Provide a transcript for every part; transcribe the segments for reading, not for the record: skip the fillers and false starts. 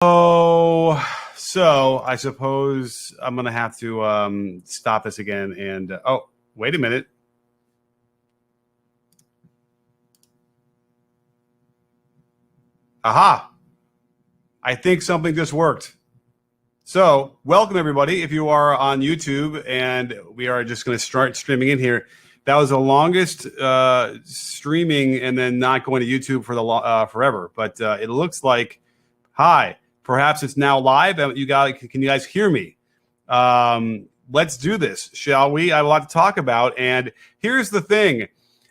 Oh, so I suppose I'm going to have to stop this again. And oh, wait a minute. Aha. I think something just worked. So welcome, everybody. If you are on YouTube, and we are just going to start streaming in here. That was the longest streaming and then not going to YouTube for the forever. But it looks like, hi. Perhaps it's now live. Can you guys hear me? Let's do this, shall we? I have a lot to talk about. And here's the thing.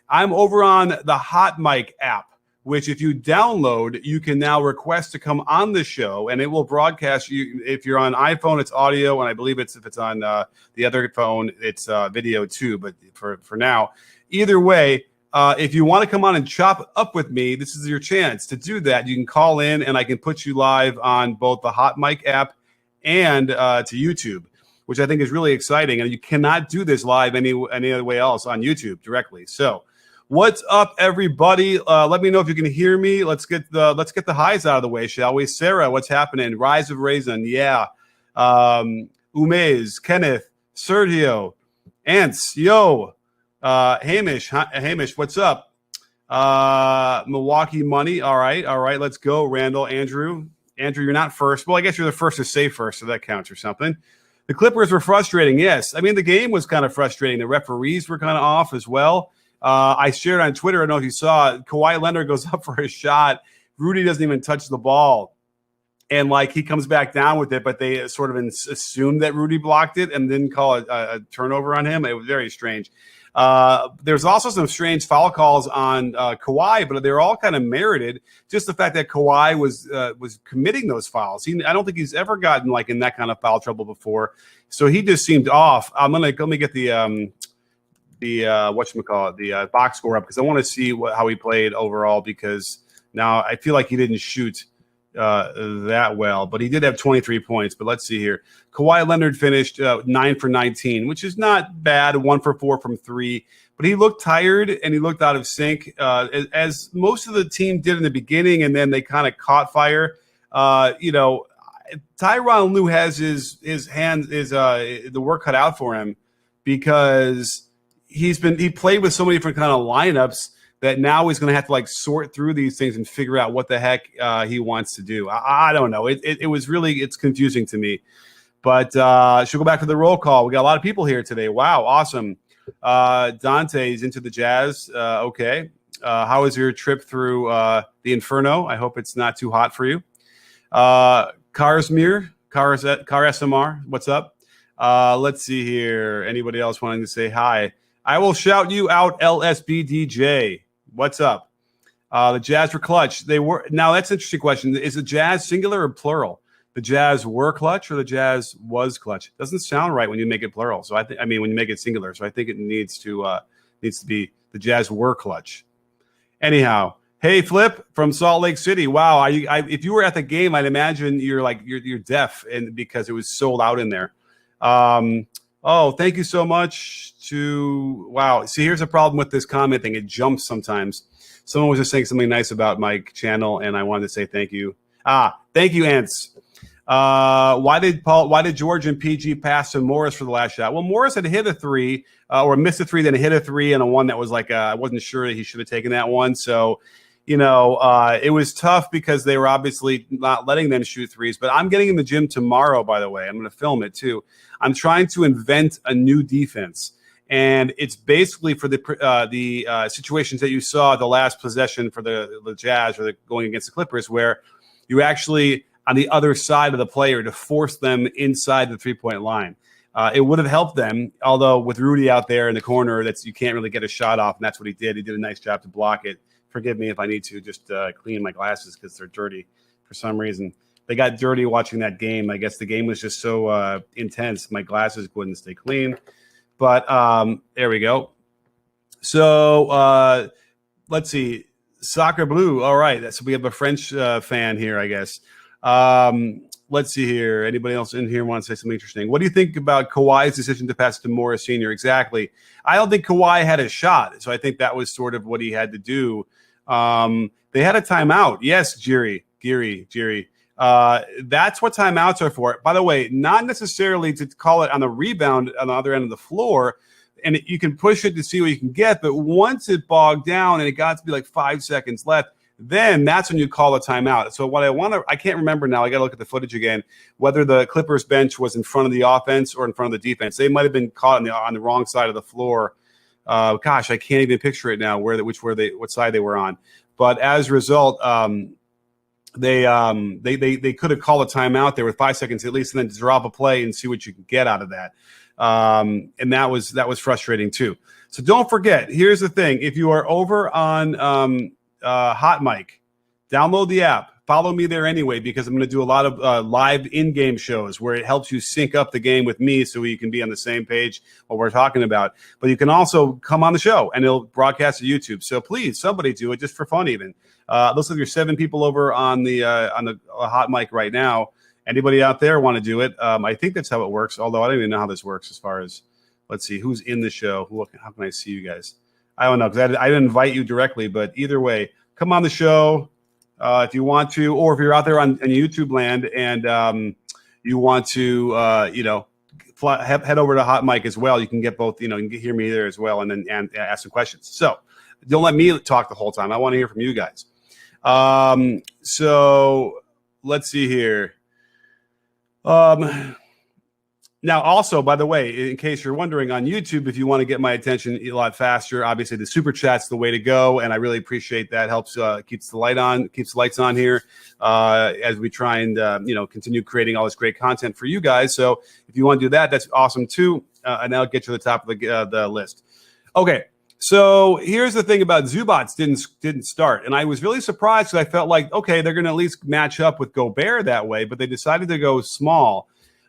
I'm over on the Hot Mic app, which if you download, you can now request to come on the show, and it will broadcast you. If you're on iPhone, it's audio, and I believe if it's on the other phone, it's video too. But for now, either way, if you want to come on and chop up with me, this is your chance to do that. You can call in, and I can put you live on both the Hot Mic app and to YouTube, which I think is really exciting. And you cannot do this live any other way else on YouTube directly. So, what's up, everybody? Let me know if you can hear me. Let's get the highs out of the way, shall we? Sarah, what's happening? Rise of Raisin, yeah. Umez, Kenneth, Sergio, Ants, yo. Hamish, what's up? Milwaukee Money, all right, let's go. Randall, Andrew, you're not first. Well, I guess you're the first to say first, so that counts or something. The Clippers were frustrating, yes. I mean, the game was kind of frustrating. The referees were kind of off as well. I shared on Twitter, I don't know if you saw it, Kawhi Leonard goes up for a shot. Rudy doesn't even touch the ball. And, he comes back down with it, but they sort of assumed that Rudy blocked it and didn't call it a turnover on him. It was very strange. There's also some strange foul calls on Kawhi, but they're all kind of merited. Just the fact that Kawhi was committing those fouls. I don't think he's ever gotten in that kind of foul trouble before. So he just seemed off. Let me get the whatchamacallit, the box score up, because I want to see how he played overall, because now I feel like he didn't shoot that well, but he did have 23 points. But let's see here. Kawhi Leonard finished 9 for 19, which is not bad. 1 for 4 from 3, but he looked tired and he looked out of sync, as most of the team did in the beginning, and then they kind of caught fire. Tyronn Lue has his the work cut out for him, because he played with so many different kind of lineups that now he's going to have to sort through these things and figure out what the heck he wants to do. I don't know. It's confusing to me. But should go back to the roll call. We got a lot of people here today. Wow, awesome. Dante's into the Jazz. Okay. How was your trip through the Inferno? I hope it's not too hot for you. Carsmere, Car SMR, what's up? Let's see here. Anybody else wanting to say hi? I will shout you out, LSBDJ. What's up? The Jazz were clutch. They were. Now, that's an interesting question. Is the Jazz singular or plural? The Jazz were clutch or the Jazz was clutch? Doesn't sound right when you make it plural. So when you make it singular. So I think it needs to be the Jazz were clutch. Anyhow, hey, Flip from Salt Lake City. Wow, if you were at the game, I'd imagine you're deaf, and because it was sold out in there. Oh, thank you so much wow. See, here's a problem with this comment thing. It jumps sometimes. Someone was just saying something nice about my channel, and I wanted to say thank you. Thank you, Ants. Why did George and PG pass to Morris for the last shot? Well, Morris had hit a 3 or missed a 3, then hit a 3, and a one that was I wasn't sure that he should have taken that one. So, it was tough because they were obviously not letting them shoot threes. But I'm getting in the gym tomorrow, by the way. I'm going to film it too. I'm trying to invent a new defense. And it's basically for the situations that you saw the last possession for the Jazz or going against the Clippers, where you actually on the other side of the player to force them inside the 3-point line. It would have helped them, although with Rudy out there in the corner, you can't really get a shot off, and that's what he did. He did a nice job to block it. Forgive me if I need to just clean my glasses because they're dirty for some reason. They got dirty watching that game. I guess the game was just so intense. My glasses wouldn't stay clean. But there we go. So let's see. Soccer Blue. All right. So we have a French fan here, I guess. Let's see here. Anybody else in here want to say something interesting? What do you think about Kawhi's decision to pass to Morris Sr.? Exactly. I don't think Kawhi had a shot. So I think that was sort of what he had to do. They had a timeout. Yes, Geary. That's what timeouts are for. By the way, not necessarily to call it on the rebound on the other end of the floor, and you can push it to see what you can get. But once it bogged down and it got to be like 5 seconds left, then that's when you call a timeout. So what I can't remember now. I got to look at the footage again, whether the Clippers bench was in front of the offense or in front of the defense. They might have been caught on the wrong side of the floor. Gosh, I can't even picture it now what side they were on. But as a result, they could have called a timeout there with 5 seconds at least, and then drop a play and see what you can get out of that. And that was frustrating too. So don't forget. Here's the thing: if you are over on Hot Mic, download the app. Follow me there anyway, because I'm going to do a lot of live in-game shows where it helps you sync up the game with me so you can be on the same page what we're talking about. But you can also come on the show, and it'll broadcast to YouTube. So please, somebody do it just for fun even. Looks like there's 7 people over on the Hot Mic right now. Anybody out there want to do it? I think that's how it works, although I don't even know how this works as far as, let's see, who's in the show. How can I see you guys? I don't know, because I didn't invite you directly, but either way, come on the show if you want to, or if you're out there on YouTube land and you want to, head over to Hot Mic as well. You can get both, you can hear me there as well, and then ask some questions. So don't let me talk the whole time. I want to hear from you guys. So let's see here. Now, also, by the way, in case you're wondering, on YouTube, if you want to get my attention a lot faster, obviously the super chat's the way to go, and I really appreciate that. Helps keeps the lights on here as we try and continue creating all this great content for you guys. So if you want to do that, that's awesome too, and that'll get you to the top of the list. Okay. So here's the thing about Zubats didn't start, and I was really surprised because I felt like, okay, they're going to at least match up with Gobert that way, but they decided to go small.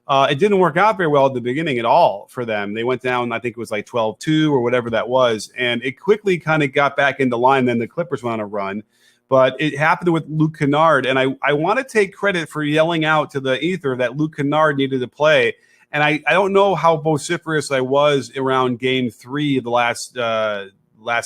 It didn't work out very well at the beginning at all for them. They went down, I think it was like 12-2 or whatever that was, and it quickly kind of got back into line. Then the Clippers went on a run, but it happened with Luke Canard, and I want to take credit for yelling out to the ether that Luke Canard needed to play. And I don't know how vociferous I was around Game 3 of the last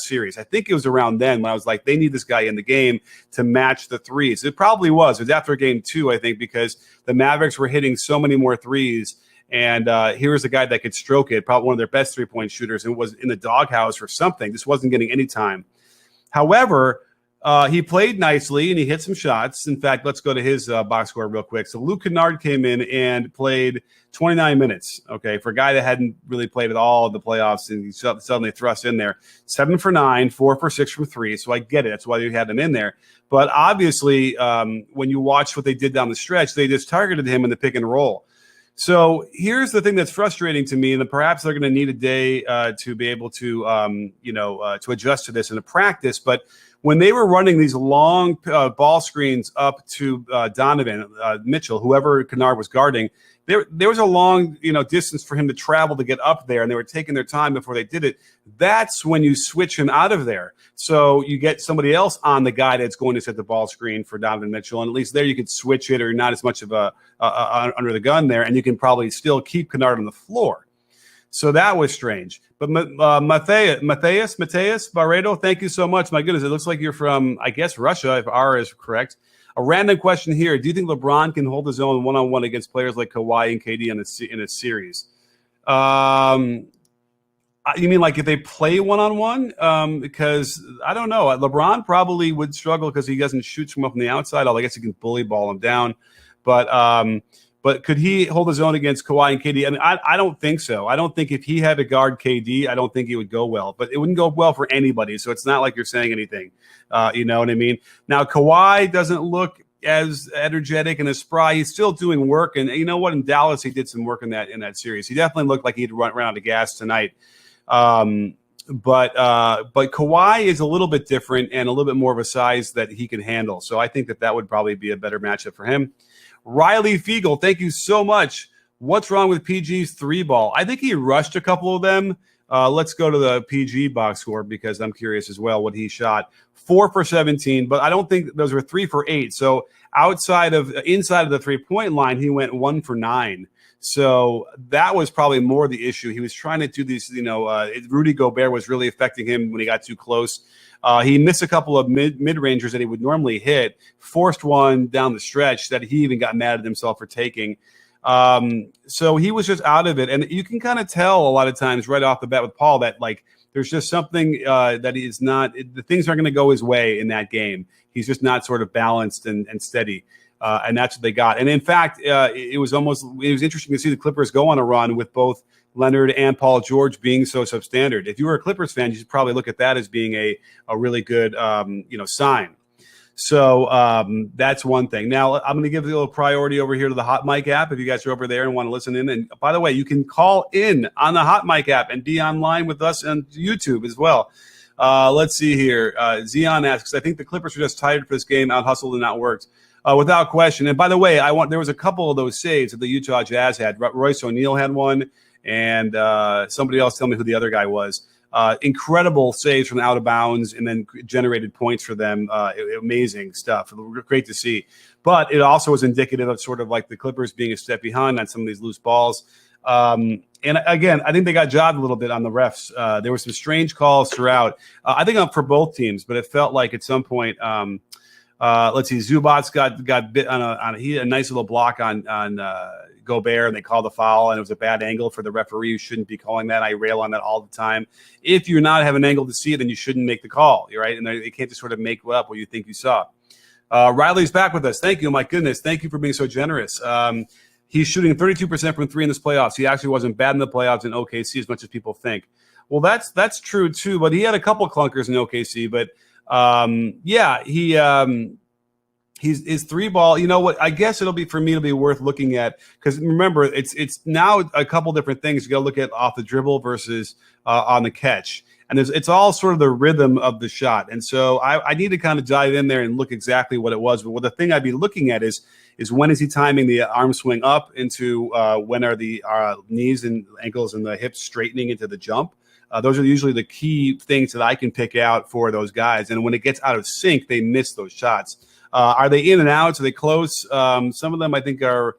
series. I think it was around then when I was like, they need this guy in the game to match the threes. It probably was. It was after Game 2, I think, because the Mavericks were hitting so many more threes. And here was a guy that could stroke it, probably one of their best three-point shooters, and was in the doghouse or something. Just wasn't getting any time. However, he played nicely, and he hit some shots. In fact, let's go to his box score real quick. So Luke Kennard came in and played 29 minutes, okay, for a guy that hadn't really played at all in the playoffs, and he suddenly thrust in there. 7 for 9, 4 for 6 from 3, so I get it. That's why you had him in there. But obviously, when you watch what they did down the stretch, they just targeted him in the pick and roll. So here's the thing that's frustrating to me, and perhaps they're going to need a day to be able to, to adjust to this in a practice. But when they were running these long ball screens up to Donovan Mitchell, whoever Canard was guarding, there was a long distance for him to travel to get up there, and they were taking their time before they did it. That's when you switch him out of there. So you get somebody else on the guy that's going to set the ball screen for Donovan Mitchell, and at least there you could switch it, or not as much of a under the gun there, and you can probably still keep Canard on the floor. So that was strange. But Mateus Barredo, thank you so much. My goodness, it looks like you're from, I guess, Russia, if R is correct. A random question here. Do you think LeBron can hold his own one-on-one against players like Kawaii and KD in a series? You mean like if they play one-on-one? Because I don't know. LeBron probably would struggle because he doesn't shoot from up on the outside, although I guess he can bully ball him down. But could he hold his own against Kawhi and KD? I mean, I don't think so. I don't think if he had to guard KD, I don't think it would go well. But it wouldn't go well for anybody, so it's not like you're saying anything. You know what I mean? Now, Kawhi doesn't look as energetic and as spry. He's still doing work. And you know what? In Dallas, he did some work in that series. He definitely looked like he'd run out of gas tonight. But Kawhi is a little bit different and a little bit more of a size that he can handle. So I think that would probably be a better matchup for him. Riley Fiegel, thank you so much. What's wrong with PG's 3-ball? I think he rushed a couple of them. Let's go to the PG box score because I'm curious as well what he shot. 4 for 17, but I don't think those were 3 for 8. So inside of the 3-point line, he went 1 for 9. So that was probably more the issue. He was trying to do these, Rudy Gobert was really affecting him when he got too close. He missed a couple of mid-rangers that he would normally hit, forced one down the stretch that he even got mad at himself for taking. So he was just out of it. And you can kind of tell a lot of times right off the bat with Paul that, like, there's just something that is not – the things aren't going to go his way in that game. He's just not sort of balanced and steady. And that's what they got. And in fact, it was interesting to see the Clippers go on a run with both Leonard and Paul George being so substandard. If you were a Clippers fan, you should probably look at that as being a really good sign. So that's one thing. Now I'm going to give a little priority over here to the Hot Mic app. If you guys are over there and want to listen in, and by the way, you can call in on the Hot Mic app and be online with us on YouTube as well. Let's see here. Zion asks, I think the Clippers are just tired for this game, out hustled and outworked. Without question. And by the way, there was a couple of those saves that the Utah Jazz had. Royce O'Neal had one, and somebody else tell me who the other guy was. Incredible saves from out of bounds and then generated points for them. Amazing stuff. Great to see. But it also was indicative of sort of like the Clippers being a step behind on some of these loose balls. And again, I think they got jobbed a little bit on the refs. There were some strange calls throughout. I think for both teams, but it felt like at some point let's see, Zubats got bit on a nice little block on Gobert, and they called the foul, and it was a bad angle for the referee who shouldn't be calling that. I rail on that all the time. If you're not have an angle to see it, then you shouldn't make the call, right? And they can't just sort of make up what you think you saw. Riley's back with us. Thank you. My goodness. Thank you for being so generous. He's shooting 32% from 3 in this playoffs. He actually wasn't bad in the playoffs in OKC as much as people think. Well, that's true too, but he had a couple clunkers in OKC, but his 3 ball, you know what? I guess it'll be worth looking at, because remember, it's now a couple different things. You got to look at off the dribble versus on the catch, and it's all sort of the rhythm of the shot. And so I need to kind of dive in there and look exactly what it was. But the thing I'd be looking at is when is he timing the arm swing up into when are the knees and ankles and the hips straightening into the jump. Those are usually the key things that I can pick out for those guys. And when it gets out of sync, they miss those shots. Are they in and out? Are they close? Some of them I think are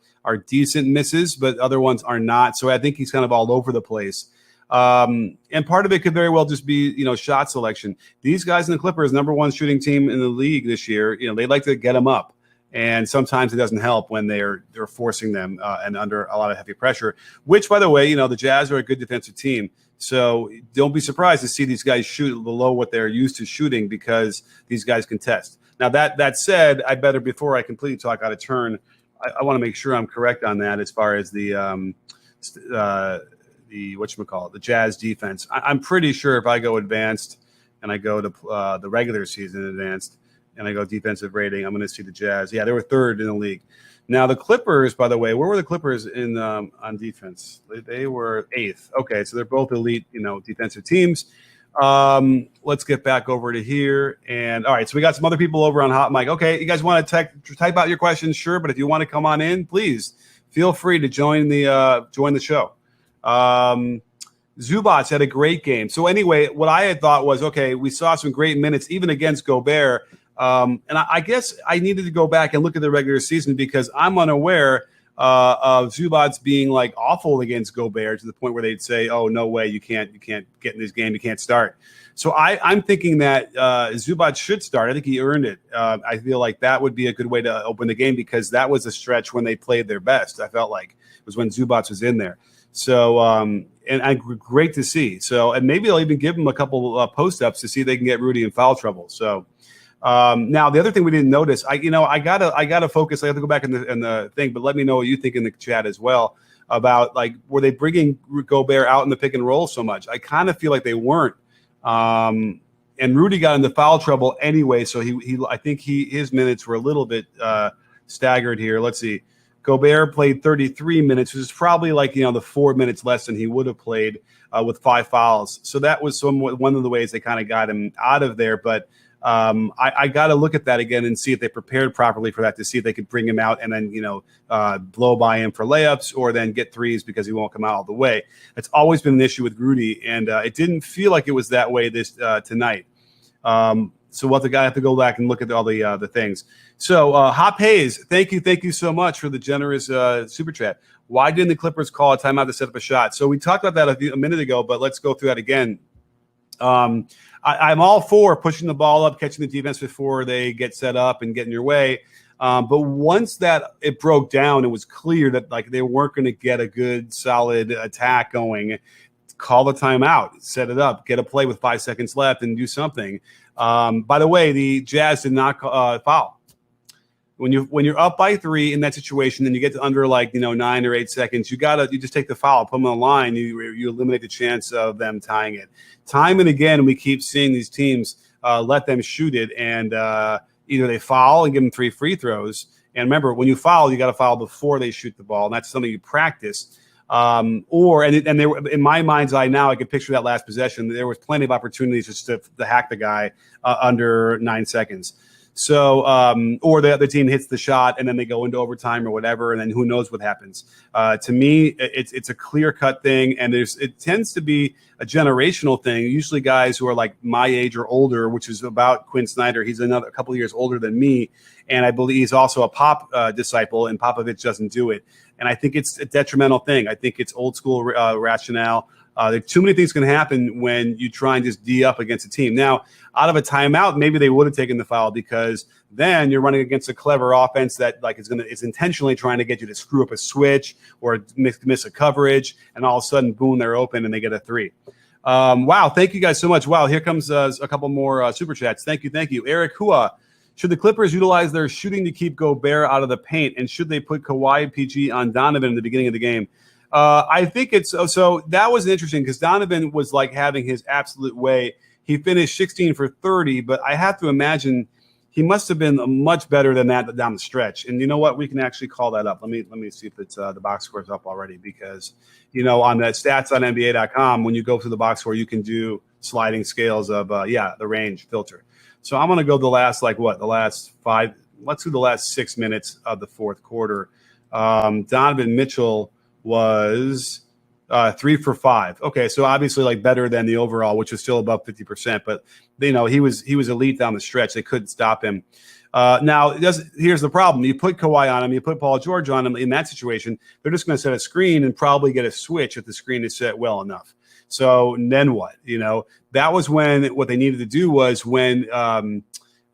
decent misses, but other ones are not. So I think he's kind of all over the place. And part of it could very well just be, shot selection. These guys in the Clippers, #1 shooting team in the league this year, they like to get them up. And sometimes it doesn't help when they're forcing them and under a lot of heavy pressure, which, by the way, the Jazz are a good defensive team. So don't be surprised to see these guys shoot below what they're used to shooting, because these guys contest. Now, that said, I better, before I completely talk out of turn, I want to make sure I'm correct on that as far as the Jazz defense. I'm pretty sure if I go advanced and I go to the regular season advanced and I go defensive rating, I'm going to see the Jazz. Yeah, they were 3rd in the league. Now, the Clippers, by the way, where were the Clippers in on defense? They were 8th. Okay, so they're both elite, defensive teams. Let's get back over to here. And all right, so we got some other people over on Hot Mic. Okay, you guys want to type out your questions? Sure, but if you want to come on in, please feel free to join the show. Zubats had a great game. So anyway, what I had thought was, okay, we saw some great minutes even against Gobert. And I guess I needed to go back and look at the regular season, because I'm unaware of Zubats being like awful against Gobert to the point where they'd say, "Oh, no way, you can't get in this game, you can't start." So I'm thinking that Zubats should start. I think he earned it. I feel like that would be a good way to open the game, because that was a stretch when they played their best. I felt like it was when Zubats was in there. So great to see. So, and maybe they'll even give him a couple post ups to see if they can get Rudy in foul trouble. So. Now the other thing we didn't notice, I gotta focus. I have to go back in the thing, but let me know what you think in the chat as well about, like, were they bringing Gobert out in the pick and roll so much? I kind of feel like they weren't. And Rudy got into foul trouble anyway, so I think his minutes were a little bit staggered here. Let's see. Gobert played 33 minutes, which is probably like the 4 minutes less than he would have played with 5 fouls. So that was one of the ways they kind of got him out of there, but. I got to look at that again and see if they prepared properly for that, to see if they could bring him out and then, blow by him for layups or then get threes because he won't come out all the way. It's always been an issue with Grudy, and it didn't feel like it was that way this tonight. So we'll have to go back and look at all the things. So Hop Hayes, thank you so much for the generous super chat. Why didn't the Clippers call a timeout to set up a shot? So we talked about that a minute ago, but let's go through that again. I'm all for pushing the ball up, catching the defense before they get set up and get in your way. But once that it broke down, it was clear that like they weren't going to get a good, solid attack going. Call the timeout, set it up, get a play with 5 seconds left, and do something. By the way, the Jazz did not foul. When you're up by 3 in that situation, and you get to under 9 or 8 seconds, you just take the foul, put them on the line, you eliminate the chance of them tying it. Time and again, we keep seeing these teams let them shoot it, and either they foul and give them 3 free throws. And remember, when you foul, you got to foul before they shoot the ball, and that's something you practice. And they were, in my mind's eye now, I could picture that last possession. There was plenty of opportunities just to hack the guy under 9 seconds. So, or the other team hits the shot and then they go into overtime or whatever, and then who knows what happens. To me, it's a clear-cut thing, and it tends to be a generational thing. Usually guys who are like my age or older, which is about Quinn Snyder. He's a couple of years older than me, and I believe he's also a Pop disciple, and Popovich doesn't do it. And I think it's a detrimental thing. I think it's old-school rationale. There are too many things can happen when you try and just D up against a team. Now, out of a timeout, maybe they would have taken the foul, because then you're running against a clever offense that is intentionally trying to get you to screw up a switch or miss a coverage, and all of a sudden, boom, they're open and they get a 3. Wow, thank you guys so much. Wow, here comes a couple more super chats. Thank you. Eric Hua, should the Clippers utilize their shooting to keep Gobert out of the paint, and should they put Kawaii PG on Donovan in the beginning of the game? I think it's so that was interesting because Donovan was like having his absolute way. He finished 16 for 30, but I have to imagine he must have been much better than that down the stretch. And you know what? We can actually call that up. Let me see if it's the box score is up already, because on the stats on NBA.com, when you go through the box score, you can do sliding scales of the range filter. So I'm going to go the last 5. Let's do the last 6 minutes of the fourth quarter. Donovan Mitchell was 3 for 5. Okay, so obviously better than the overall, which was still above 50%. But he was elite down the stretch. They couldn't stop him. Now here's the problem: you put Kawhi on him, you put Paul George on him. In that situation, they're just going to set a screen and probably get a switch if the screen is set well enough. So then what? That was what they needed to do was when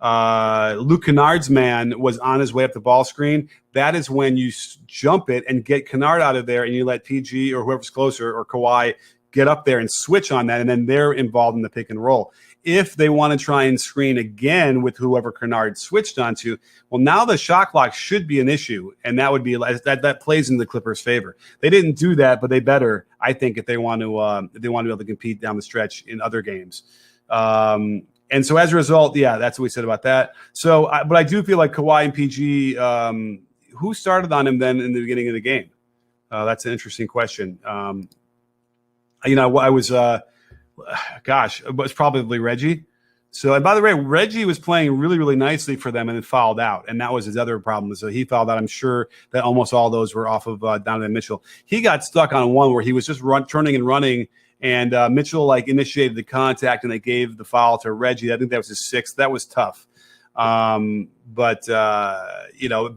Luke Canard's man was on his way up the ball screen. That is when you jump it and get Canard out of there, and you let PG or whoever's closer or Kawhi get up there and switch on that, and then they're involved in the pick and roll. If they want to try and screen again with whoever Canard switched onto, well, now the shot clock should be an issue, and that would be that plays in the Clippers' favor. They didn't do that, but they better, I think, if they want to be able to compete down the stretch in other games. And so as a result, that's what we said about that. So, but I do feel like Kawhi and PG, who started on him then in the beginning of the game? That's an interesting question. I was, it was probably Reggie. So, and by the way, Reggie was playing really, really nicely for them and then fouled out. And that was his other problem. So he fouled out. I'm sure that almost all those were off of Donovan Mitchell. He got stuck on one where he was just turning and running. And Mitchell initiated the contact, and they gave the foul to Reggie. I think that was his 6th. That was tough. But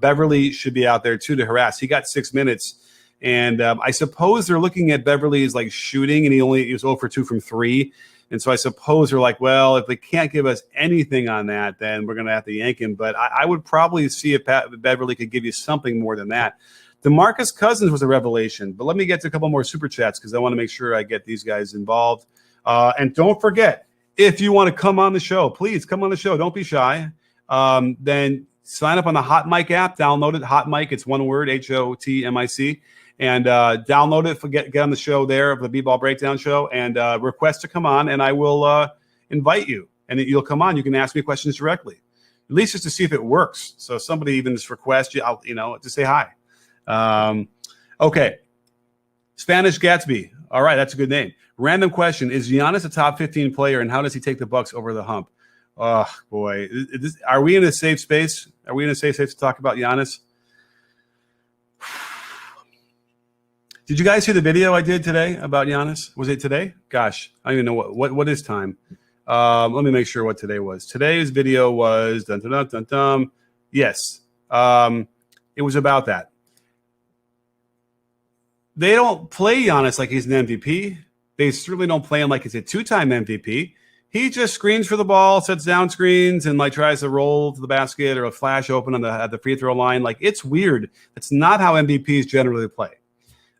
Beverly should be out there too to harass. He got 6 minutes, and I suppose they're looking at Beverly's shooting, and he was 0 for 2 from 3. And so I suppose they're like, well, if they can't give us anything on that, then we're going to have to yank him. But I would probably see if Beverly could give you something more than that. Demarcus Cousins was a revelation, but let me get to a couple more super chats because I want to make sure I get these guys involved. And don't forget, if you want to come on the show, please come on the show. Don't be shy. Then sign up on the Hot Mic app. Download it. Hot Mic. It's one word, HOTMIC. And download it. Get on the show there of the B-Ball Breakdown show and request to come on, and I will invite you. And you'll come on. You can ask me questions directly, at least just to see if it works. So if somebody even just requests you, to say hi. Okay. Spanish Gatsby. All right, that's a good name. Random question: is Giannis a top 15 player, and how does he take the Bucks over the hump? Oh boy, are we in a safe space? Are we in a safe space to talk about Giannis? Did you guys see the video I did today about Giannis? Was it today? Gosh, I don't even know what is time. Let me make sure what today was. Today's video was dun, dun, dun, dun, dun. Yes, it was about that. They don't play Giannis like he's an MVP. They certainly don't play him like he's a two-time MVP. He just screens for the ball, sets down screens, and like tries to roll to the basket or a flash open on at the free throw line. Like, it's weird. That's not how MVPs generally play.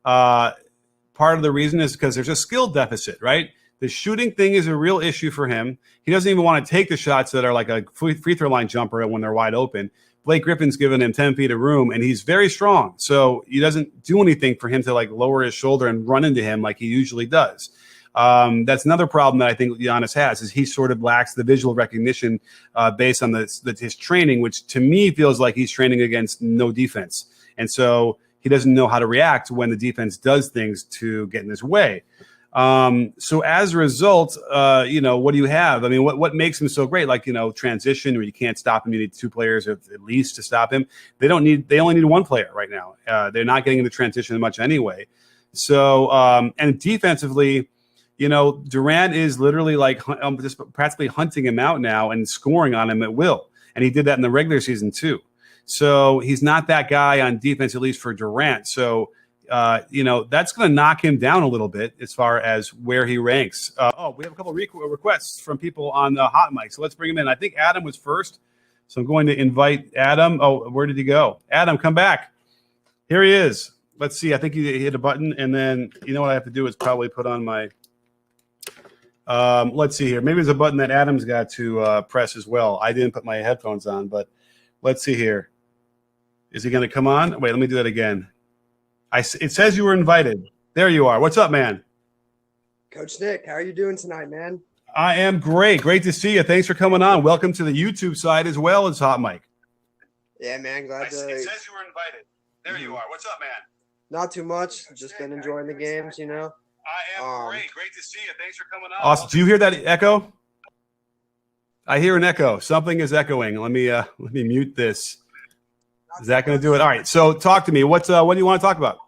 Part of the reason is because there's a skill deficit, right? The shooting thing is a real issue for him. He doesn't even want to take the shots that are like a free throw line jumper when they're wide open. Blake Griffin's given him 10 feet of room, and he's very strong. So he doesn't do anything for him to like lower his shoulder and run into him like he usually does. That's another problem that I think Giannis has, is he sort of lacks the visual recognition based on his training, which to me feels like he's training against no defense. And so he doesn't know how to react when the defense does things to get in his way. So as a result, what do you have? I mean, what makes him so great? Like, transition, where you can't stop him. You need two players at least to stop him. They only need one player right now. They're not getting into transition much anyway. So, and defensively, Durant is literally like just practically hunting him out now and scoring on him at will. And he did that in the regular season too. So he's not that guy on defense, at least for Durant. So, that's going to knock him down a little bit as far as where he ranks. We have a couple of requests from people on the hot mic. So let's bring him in. I think Adam was first. So I'm going to invite Adam. Oh, where did he go? Adam, come back. Here he is. Let's see. I think he hit a button. And then, what I have to do is probably put on my let's see here. Maybe there's a button that Adam's got to press as well. I didn't put my headphones on, but let's see here. Is he going to come on? Wait, let me do that again. It says you were invited. There you are. What's up, man? Coach Nick, how are you doing tonight, man? I am great. Great to see you. Thanks for coming on. Welcome to the YouTube side as well as Hot Mic. Yeah, man. Glad to. It says you were invited. There you are. What's up, man? Not too much. Just been enjoying the games, I am great. Great to see you. Thanks for coming on. Awesome. Do you hear that echo? I hear an echo. Something is echoing. Let me mute this. Is that going to do it? All right. So talk to me. What do you want to talk about?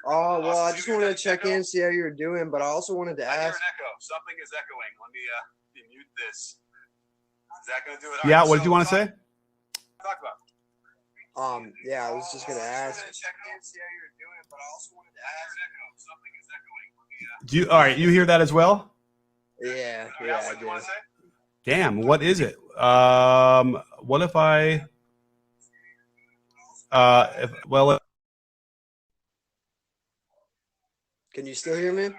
Oh, well, I just wanted to check in, see how you're doing, but I also wanted to ask. I hear an echo. Something is echoing. Let me mute this. Is that going to do it? Yeah. Right, what did you want to say? Talk about. Yeah, I was just going to ask. All right, you hear that as well? Yeah, I do. Damn, what is it? What if I can you still hear me? Damn,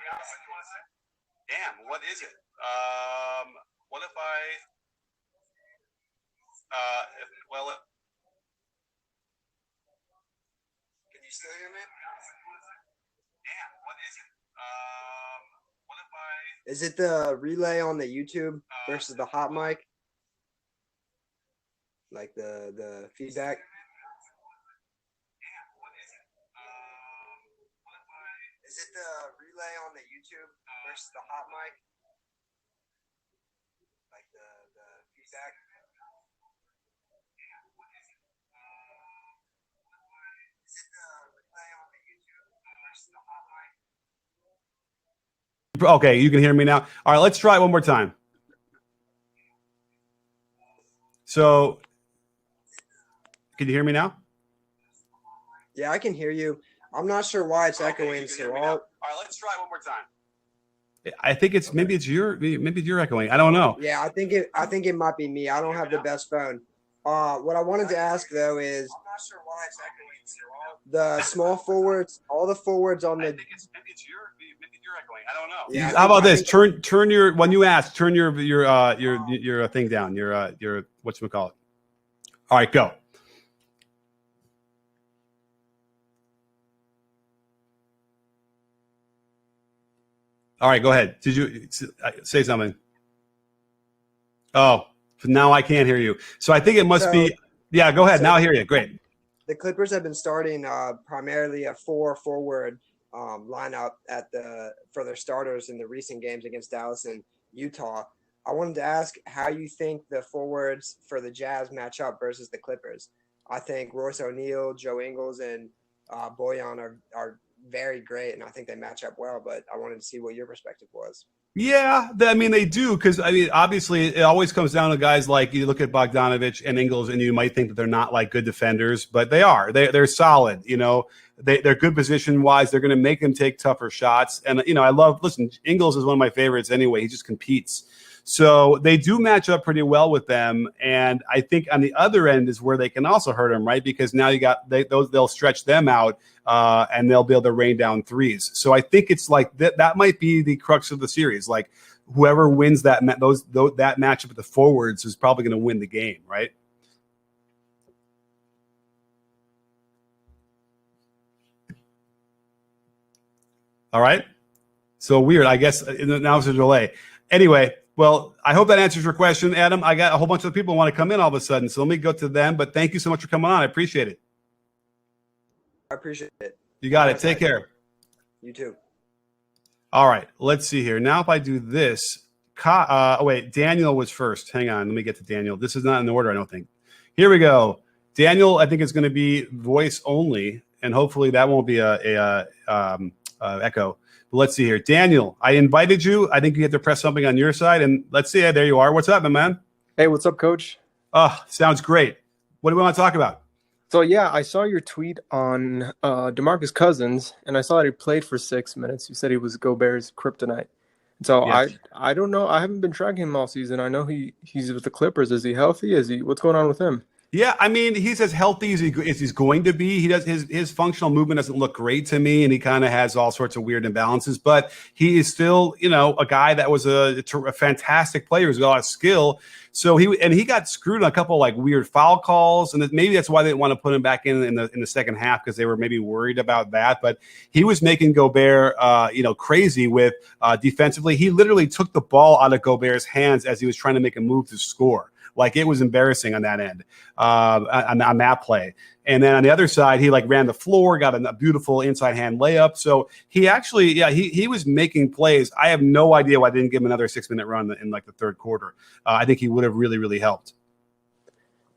what is it? What if I can you still hear me? Damn, what is it? What if I Is it the relay on the YouTube versus the hot mic? Like the feedback? Is it the relay on the YouTube versus the hot mic? Like the feedback? Is it the relay on the YouTube versus the hot mic? Okay, you can hear me now. All right, let's try it one more time. So, can you hear me now? Yeah, I can hear you. I'm not sure why it's echoing. So all right, let's try it one more time. I think maybe it's your echoing. I don't know. Yeah, I think it might be me. I don't have the best phone. What I wanted to ask though is, I'm not sure why it's echoing. The small forwards, all the forwards on the. I think it's your echoing. I don't know. Yeah, how about this? Turn your when you ask, turn your thing down. Your whatchamacallit. All right, go. All right, go ahead. Did you say something? Oh, now I can't hear you. So I think it must be. Yeah, go ahead. Now I hear you. Great. The Clippers have been starting primarily a 4-forward lineup for their starters in the recent games against Dallas and Utah. I wanted to ask how you think the forwards for the Jazz match up versus the Clippers. I think Royce O'Neal, Joe Ingles, and Boyan are very great, and I think they match up well. But I wanted to see what your perspective was. Yeah, I mean they do because I mean obviously it always comes down to guys like you look at Bogdanovich and Ingles and you might think that they're not like good defenders, but they are. They're solid. You know, they're good position wise. They're going to make them take tougher shots. And you know, listen, Ingles is one of my favorites anyway. He just competes. So they do match up pretty well with them, and I think on the other end is where they can also hurt them, right? Because now they'll stretch them out, and they'll be able to rain down threes. So I think it's like that might be the crux of the series. Like whoever wins that matchup with the forwards is probably going to win the game, right? All right. So weird. I guess now it's a delay. Anyway. Well, I hope that answers your question, Adam. I got a whole bunch of people who want to come in all of a sudden, so let me go to them. But thank you so much for coming on. I appreciate it. I appreciate it. You got it. Take care. You too. All right. Let's see here. Now, if I do this, wait, Daniel was first. Hang on. Let me get to Daniel. This is not in order, I don't think. Here we go. Daniel, I think it's going to be voice only, and hopefully that won't be a echo. Let's see here. Daniel, I invited you. I think you have to press something on your side. And let's see. There you are. What's up, my man? Hey, what's up, Coach? Sounds great. What do we want to talk about? So, yeah, I saw your tweet on Demarcus Cousins, and I saw that he played for 6 minutes. You said he was Gobert's kryptonite. So yes. I don't know. I haven't been tracking him all season. I know he's with the Clippers. Is he healthy? What's going on with him? Yeah, I mean, he's as healthy as he's going to be. He does his functional movement doesn't look great to me, and he kind of has all sorts of weird imbalances. But he is still, you know, a guy that was a fantastic player who's got a lot of skill. So he got screwed on a couple of, like, weird foul calls, and maybe that's why they didn't want to put him back in the second half, because they were maybe worried about that. But he was making Gobert, crazy with defensively. He literally took the ball out of Gobert's hands as he was trying to make a move to score. Like, it was embarrassing on that end, on that play. And then on the other side, he ran the floor, got a beautiful inside hand layup. So he actually, he was making plays. I have no idea why they didn't give him another 6-minute run in the third quarter. I think he would have really, really helped.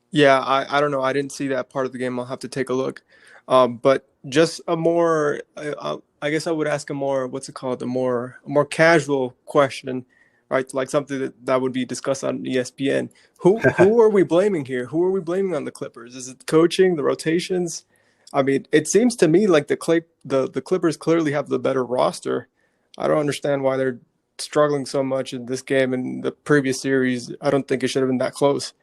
Yeah, I don't know. I didn't see that part of the game. I'll have to take a look. But just a more, I guess I would ask a more casual question. Right, like something that would be discussed on ESPN. Who are we blaming here? Who are we blaming on the Clippers? Is it coaching, the rotations? I mean, it seems to me like the Clippers clearly have the better roster. I don't understand why they're struggling so much in this game. In the previous series, I don't think it should have been that close.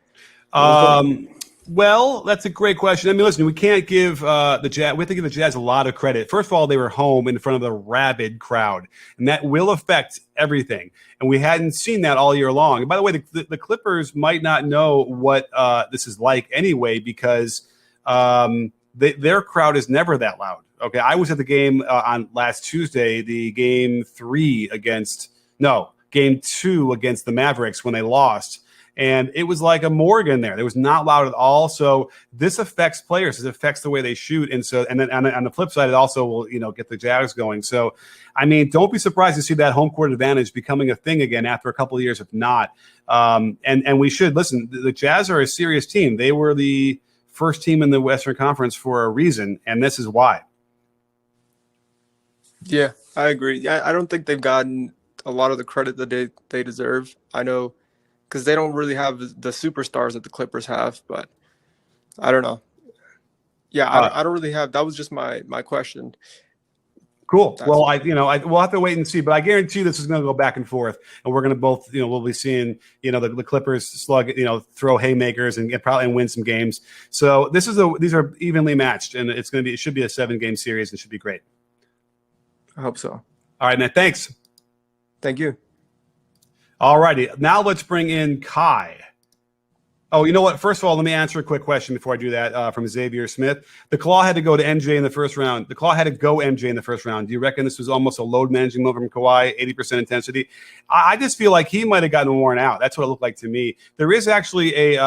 Well, that's a great question. I mean, listen, we can't give the Jazz. We have to give the Jazz a lot of credit. First of all, they were home in front of the rabid crowd, and that will affect everything. And we hadn't seen that all year long. And by the way, the Clippers might not know what this is like anyway, because their crowd is never that loud. Okay, I was at the game on last Tuesday, the game 2 against the Mavericks when they lost. And it was like a morgue in there. It was not loud at all. So this affects players. It affects the way they shoot. And then on the flip side, it also will, get the Jazz going. So, I mean, don't be surprised to see that home court advantage becoming a thing again after a couple of years, if not. And we should listen. The Jazz are a serious team. They were the first team in the Western Conference for a reason, and this is why. Yeah, I agree. I don't think they've gotten a lot of the credit that they deserve. I know, because they don't really have the superstars that the Clippers have, but I don't know. Yeah, I don't really have. That was just my question. Cool. Well, we'll have to wait and see, but I guarantee this is going to go back and forth, and we're going to both, we'll be seeing, the Clippers slug, throw haymakers and probably win some games. So these are evenly matched, and it should be a 7-game series and should be great. I hope so. All right, man. Thanks. Thank you. All righty. Now let's bring in Kai. Oh, you know what? First of all, let me answer a quick question before I do that from Xavier Smith. The Claw had to go to MJ in the first round. The Claw had to go MJ in the first round. Do you reckon this was almost a load managing move from Kawaii, 80% intensity? I just feel like he might have gotten worn out. That's what it looked like to me. There is actually a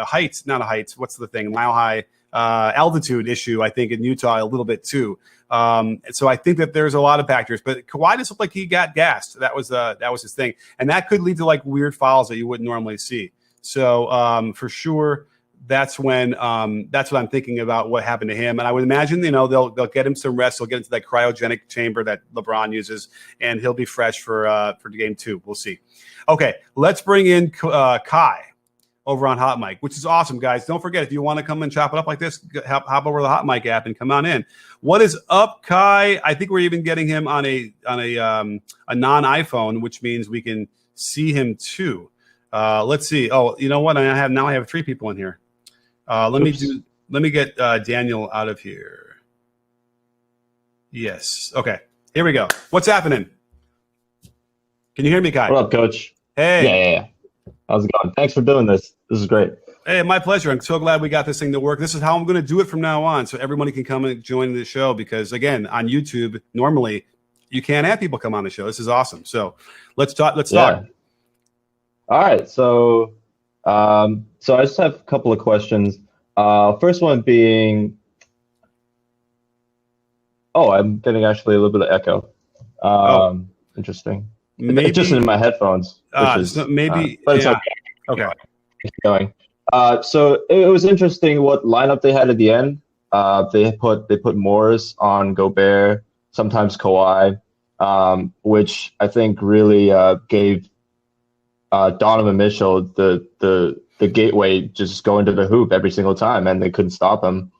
height, not a height. What's the thing? Mile high altitude issue, I think, in Utah a little bit too. So I think that there's a lot of factors, but Kawhi just looked like he got gassed. That was his thing, and that could lead to like weird fouls that you wouldn't normally see. So for sure, that's when that's what I'm thinking about what happened to him. And I would imagine they'll get him some rest. They'll get into that cryogenic chamber that LeBron uses, and he'll be fresh for game 2. We'll see. Okay, let's bring in Kai over on Hot Mic, which is awesome, guys. Don't forget, if you want to come and chop it up like this, hop over the Hot Mic app and come on in. What is up, Kai? I think we're even getting him on a non-iPhone, which means we can see him too. Let's see. Oh, you know what? I have 3 people in here. Let me get Daniel out of here. Yes. Okay. Here we go. What's happening? Can you hear me, Kai? What up, Coach? Hey. Yeah. How's it going? Thanks for doing this. This is great. Hey, my pleasure. I'm so glad we got this thing to work. This is how I'm going to do it from now on, so everybody can come and join the show. Because again, on YouTube, normally you can't have people come on the show. This is awesome. So let's talk. All right. So I just have a couple of questions. First one being, I'm getting actually a little bit of echo. Interesting. Maybe it's just in my headphones. But it's okay. Keep going. So it was interesting what lineup they had at the end. They put Morris on Gobert, sometimes Kawhi, which I think really gave Donovan Mitchell the gateway, just going to the hoop every single time, and they couldn't stop him,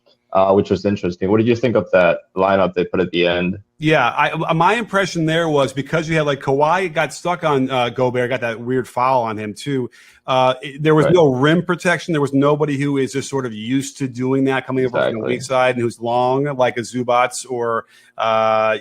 which was interesting. What did you think of that lineup they put at the end? Yeah, my impression there was because you had like Kawhi got stuck on Gobert, got that weird foul on him too. There was no rim protection. There was nobody who is just sort of used to doing that, coming over from the weak side and who's long, like a Zubats or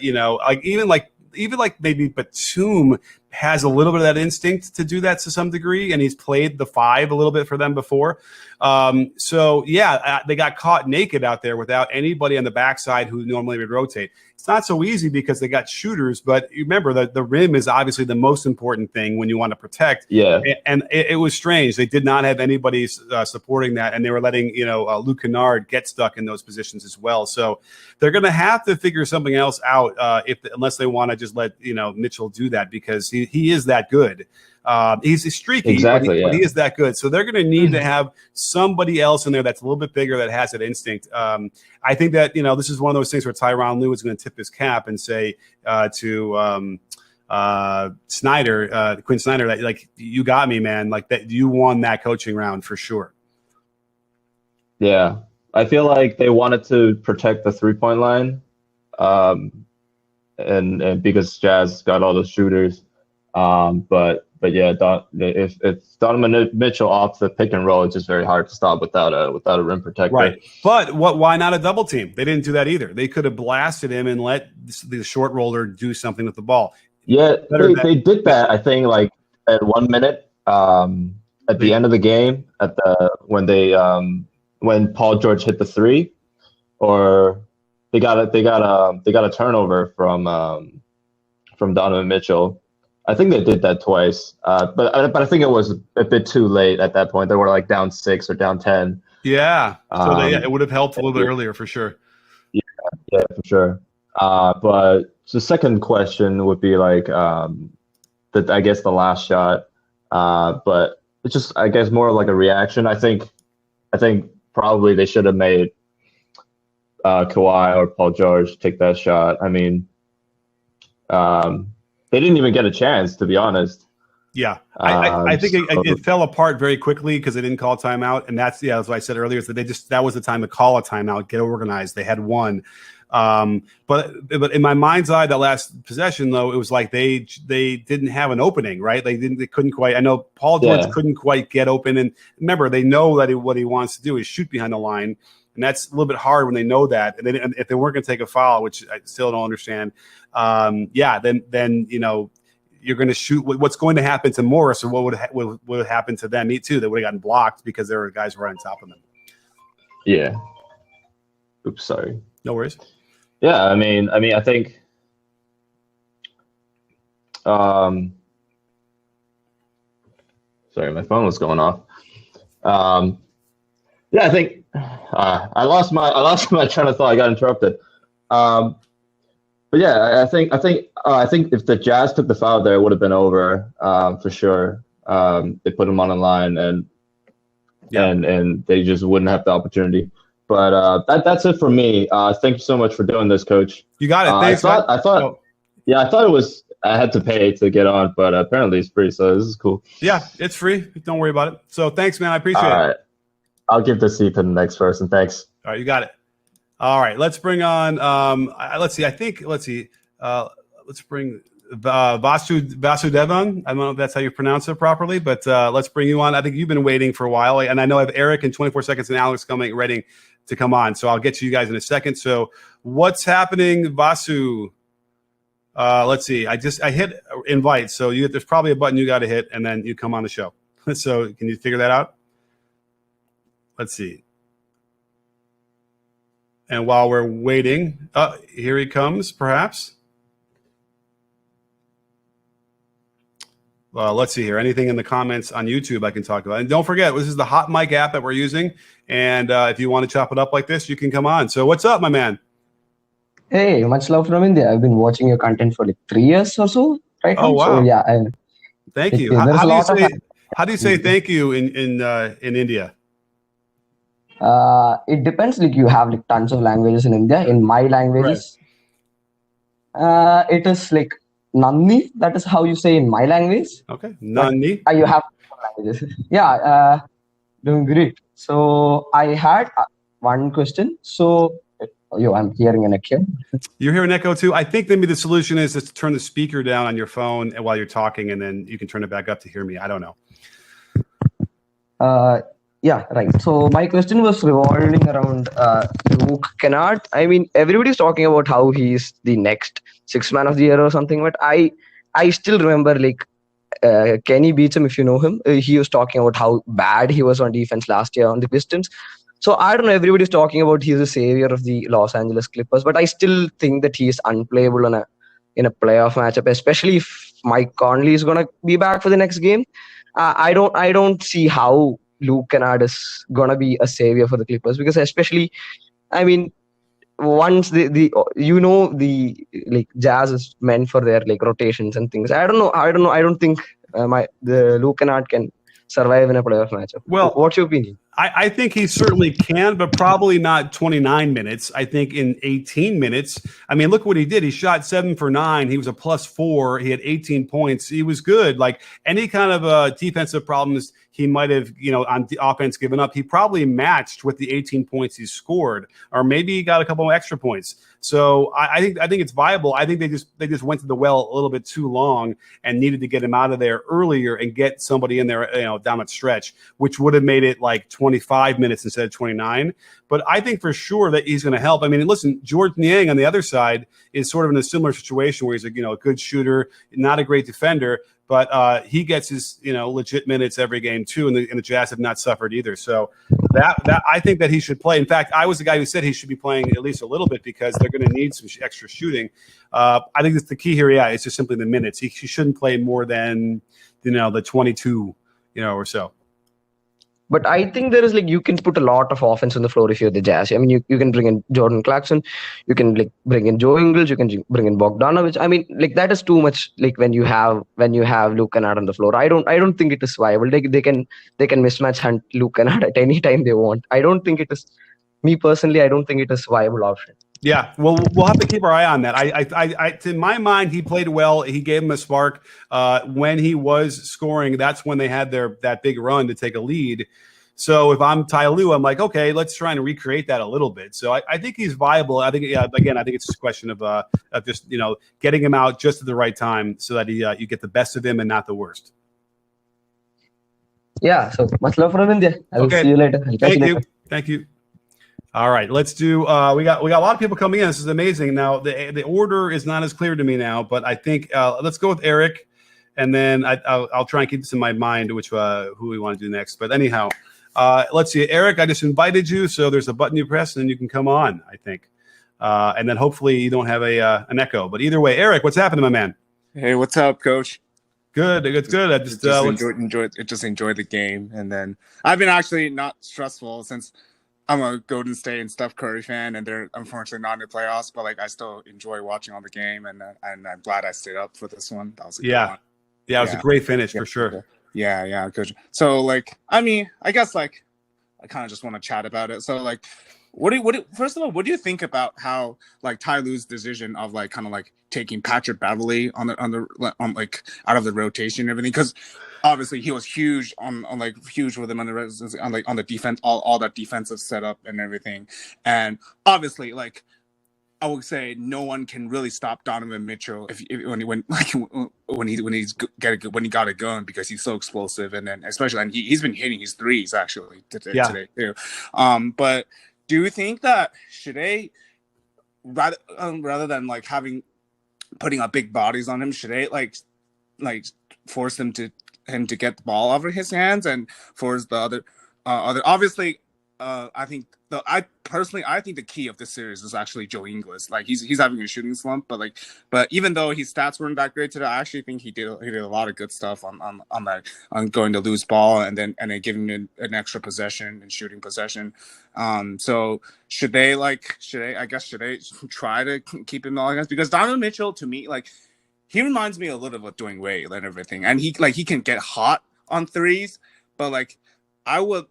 even like maybe Batum has a little bit of that instinct to do that to some degree, and he's played the 5 a little bit for them before. They got caught naked out there without anybody on the backside who normally would rotate. It's not so easy because they got shooters, but remember that the rim is obviously the most important thing when you want to protect. Yeah, and it was strange. They did not have anybody supporting that, and they were letting Luke Canard get stuck in those positions as well. So they're going to have to figure something else out unless they want to just let Mitchell do that, because he is that good. He's streaky, but he is that good. So they're going to need to have somebody else in there that's a little bit bigger that has that instinct. I think that this is one of those things where Tyronn Lue is going to tip his cap and say to Snyder, Quinn Snyder, that like, you got me, man. Like that, you won that coaching round for sure. Yeah, I feel like they wanted to protect the 3-point line, and because Jazz got all those shooters, But yeah, if Donovan Mitchell off the pick and roll, it's just very hard to stop without a rim protector. Right. But why not a double team? They didn't do that either. They could have blasted him and let the short roller do something with the ball. Yeah, they did that. I think like at 1 minute at the end of the game when Paul George hit the 3, or they got a turnover from Donovan Mitchell. I think they did that twice, but I think it was a bit too late at that point. They were like down 6 or down 10. Yeah, so it would have helped a little bit earlier for sure. Yeah, for sure. But the second question would be like I guess the last shot, but it's just I guess more like a reaction. I think probably they should have made Kawhi or Paul George take that shot. I mean, they didn't even get a chance, to be honest. Yeah, I think it fell apart very quickly because they didn't call timeout, and that's what I said earlier. Is that that was the time to call a timeout, get organized. They had one, but in my mind's eye, that last possession though, it was like they didn't have an opening, right? They couldn't quite. I know Paul George couldn't quite get open, and remember they know that what he wants to do is shoot behind the line. And that's a little bit hard when they know that. And if they weren't going to take a foul, which I still don't understand, then you're going to shoot. What's going to happen to Morris, or what would happen to them? Me too. They would have gotten blocked because there were guys right on top of them. Yeah. Oops, sorry. No worries. Yeah, I mean, I think. Sorry, my phone was going off. Yeah, I think I lost my train of thought. I got interrupted. But yeah, I think if the Jazz took the foul there, it would have been over for sure. They put him on the line, and they just wouldn't have the opportunity. But that's it for me. Thank you so much for doing this, Coach. You got it. Thanks. I thought it was. I had to pay to get on, but apparently it's free, so this is cool. Yeah, it's free. Don't worry about it. So thanks, man. I appreciate it. All right, I'll give the seat to the next person. Thanks. All right, you got it. All right, let's bring on. Let's see. Let's bring Vasudevan. I don't know if that's how you pronounce it properly, but let's bring you on. I think you've been waiting for a while, and I know I have Eric in 24 seconds and Alex ready to come on. So I'll get to you guys in a second. So what's happening, Vasu? Let's see. I hit invite. So there's probably a button you got to hit, and then you come on the show. So can you figure that out? Let's see. And while we're waiting, here he comes, perhaps. Let's see here. Anything in the comments on YouTube I can talk about. And don't forget, this is the Hot Mic app that we're using. And if you want to chop it up like this, you can come on. So what's up, my man? Hey, much love from India. I've been watching your content for like 3 years or so, right? Oh, wow. So, yeah. Thank you. How do you say thank you in India? It depends. Like you have like tons of languages in India. In my languages, it is like Nandi. That is how you say in my language. Okay, Nandi. You have languages. Yeah, doing great. So I had one question. So, I'm hearing an echo. You're hearing an echo too? I think maybe the solution is just to turn the speaker down on your phone while you're talking, and then you can turn it back up to hear me. I don't know. Yeah, right. So my question was revolving around Luke Canard. I mean, everybody's talking about how he's the next sixth man of the year or something, but I still remember like Kenny Beecham, if you know him. He was talking about how bad he was on defense last year on the Pistons. So I don't know, everybody's talking about he's the savior of the Los Angeles Clippers, but I still think that he is unplayable in a playoff matchup, especially if Mike Conley is gonna be back for the next game. I don't see how Luke Canard is gonna be a savior for the Clippers, because especially, I mean, once the like Jazz is meant for their like rotations and things. I don't think the Luke Canard can survive in a playoff matchup. Well, what's your opinion? I think he certainly can, but probably not 29 minutes. I think in 18 minutes. I mean, look what he did. He shot 7 for 9. He was a +4. He had 18 points. He was good. Like any kind of defensive problems he might have, on the offense given up, he probably matched with the 18 points he scored, or maybe he got a couple of extra points. So I think it's viable. I think they just went to the well a little bit too long and needed to get him out of there earlier and get somebody in there, down that stretch, which would have made it like 25 minutes instead of 29. But I think for sure that he's going to help. I mean, listen, George Niang on the other side is sort of in a similar situation where he's a good shooter, not a great defender, but he gets his legit minutes every game too, and the Jazz have not suffered either. So that I think that he should play. In fact, I was the guy who said he should be playing at least a little bit because they're going to need some extra shooting. I think that's the key here. Yeah, it's just simply the minutes. He shouldn't play more than the 22 or so. But I think there is you can put a lot of offense on the floor if you're the Jazz. I mean, you can bring in Jordan Clarkson, you can bring in Joe Ingles, you can bring in Bogdanovic. I mean, that is too much. When you have Luke Canard on the floor, I don't think it is viable. They can mismatch hunt Luke Canard at any time they want. I don't think it is. Me personally, I don't think it is a viable option. Yeah, well, we'll have to keep our eye on that. I in my mind, he played well. He gave him a spark when he was scoring. That's when they had that big run to take a lead. So if I'm Ty Lue, I'm like, okay, let's try and recreate that a little bit. So I think he's viable. I think, again, I think it's just a question of just getting him out just at the right time so that you get the best of him and not the worst. Yeah. So much love from India. I will see you later. Thank you. All right, let's do. We got a lot of people coming in. This is amazing. Now the order is not as clear to me now, but I think let's go with Eric, and then I'll try and keep this in my mind who we want to do next. But anyhow, let's see. Eric, I just invited you, so there's a button you press, and then you can come on. I think, and then hopefully you don't have an echo. But either way, Eric, what's happening, my man? Hey, what's up, Coach? Good. It's good. I just enjoy the game, and then I've been actually not stressful since I'm a Golden State and Steph Curry fan, and they're unfortunately not in the playoffs. But like, I still enjoy watching all the game, and I'm glad I stayed up for this one. That was a good one. Yeah, it was a great finish for sure. Yeah, good. So like, I mean, I guess like, I kind of just want to chat about it. So like, first of all, what do you think about how like Ty Lue's decision of like kind of like taking Patrick Beverley on like out of the rotation and everything? Because obviously he was huge on huge with him on the defense, all that defensive setup and everything, and obviously like I would say no one can really stop Donovan Mitchell when he got it going, because he's so explosive, and then especially and he's been hitting his threes actually today too. But do you think that should they rather than like putting up big bodies on him, should they like force him to get the ball out of his hands and force the other obviously I think I think the key of this series is actually Joe Ingles. Like he's having a shooting slump, but even though his stats weren't that great today, I actually think he did a lot of good stuff on going to loose ball and then giving an extra possession and shooting possession. So should they try to keep him all against, because Donovan Mitchell to me, like, he reminds me a little bit of Dwayne Wade and everything, and he can get hot on threes, but like I would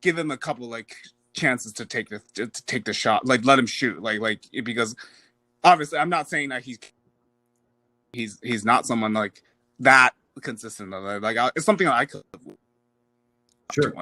give him a couple like chances to take the shot, like let him shoot, like because obviously I'm not saying that he's not someone like that consistent. Like it's something that I could sure.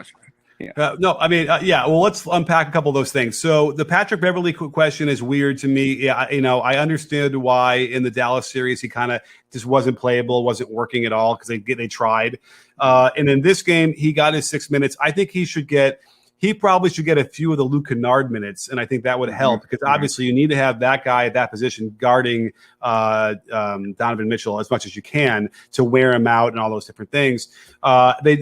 Yeah. No, I mean, yeah. Well, let's unpack a couple of those things. So the Patrick Beverley question is weird to me. Yeah, I understood why in the Dallas series he kind of just wasn't playable, wasn't working at all because they tried. And in this game, he got his 6 minutes. I think he probably should get a few of the Luke Canard minutes, and I think that would help because obviously you need to have that guy at that position guarding Donovan Mitchell as much as you can to wear him out and all those different things.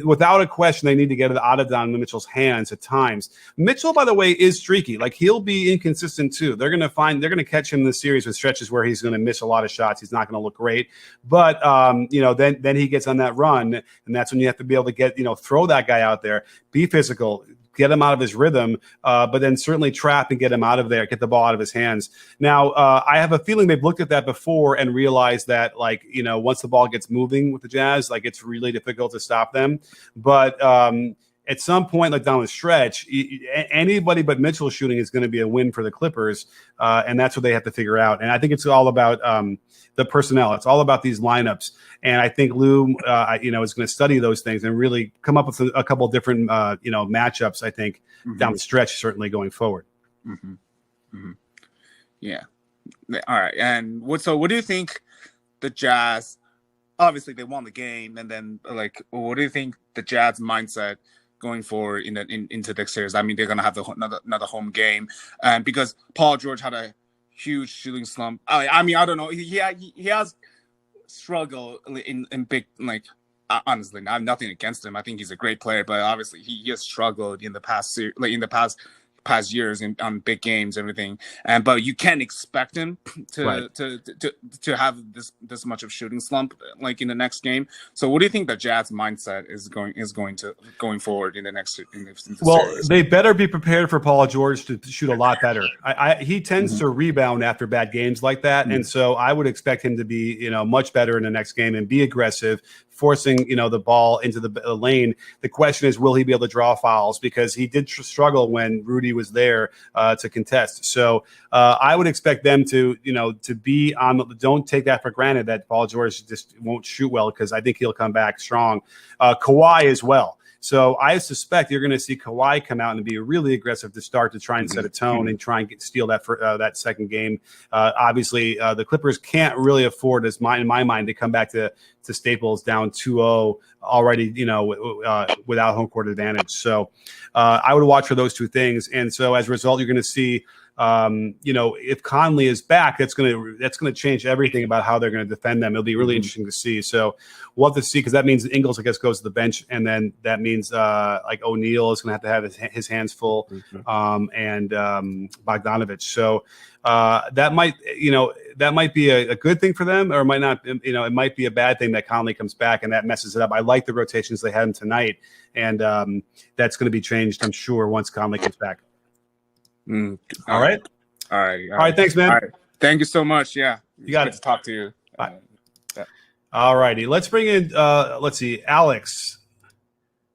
Without a question, they need to get it out of Donovan Mitchell's hands at times. Mitchell, by the way, is streaky. Like, he'll be inconsistent too. They're going to catch him in the series with stretches where he's going to miss a lot of shots. He's not going to look great, but then he gets on that run, and that's when you have to be able to throw that guy out there, be physical, get him out of his rhythm, but then certainly trap and get him out of there, get the ball out of his hands. Now, I have a feeling they've looked at that before and realized that, once the ball gets moving with the Jazz, it's really difficult to stop them. But at some point, down the stretch, anybody but Mitchell shooting is going to be a win for the Clippers, and that's what they have to figure out. And I think it's all about the personnel. It's all about these lineups. And I think Lou, is going to study those things and really come up with a couple of different, matchups, I think, down the stretch, certainly going forward. Mm-hmm. Mm-hmm. Yeah. All right. And what do you think the Jazz, obviously they won the game, and then what do you think the Jazz mindset going forward into next series? I mean, they're going to have another home game, and because Paul George had a huge shooting slump. I mean, I don't know. He has struggled in big, honestly, I have nothing against him. I think he's a great player, but obviously he has struggled in the past years on big games and everything. But you can't expect him to have this much of shooting slump in the next game. So what do you think the Jazz mindset is going forward in the next series? They better be prepared for Paul George to shoot a lot better. He tends to rebound after bad games like that, and so I would expect him to be much better in the next game and be aggressive, forcing the ball into the lane. The question is, will he be able to draw fouls, because he did struggle when Rudy was there to contest. So I would expect them to be on. Don't take that for granted that Paul George just won't shoot well, because I think he'll come back strong. Kawaii as well. So I suspect you're going to see Kawaii come out and be really aggressive to start to try and set a tone and try and steal that second game. Obviously, the Clippers can't really afford, in my mind, to come back to Staples down 2-0 already, without home court advantage. So I would watch for those two things. And so as a result, you're going to see, if Conley is back, that's going to change everything about how they're going to defend them. It'll be really interesting to see. So we'll have to see, because that means Ingles, I guess, goes to the bench, and then that means O'Neal is going to have his hands full, and Bogdanovich. So that might be a good thing for them, or it might not. It might be a bad thing that Conley comes back and that messes it up. I like the rotations they had him tonight, and that's going to be changed, I'm sure, once Conley gets back. Mm. All right. All right. All right. Thanks, man. All right. Thank you so much. Yeah. You got Good it. to talk to you. Bye. All righty. Let's bring in, let's see, Alex.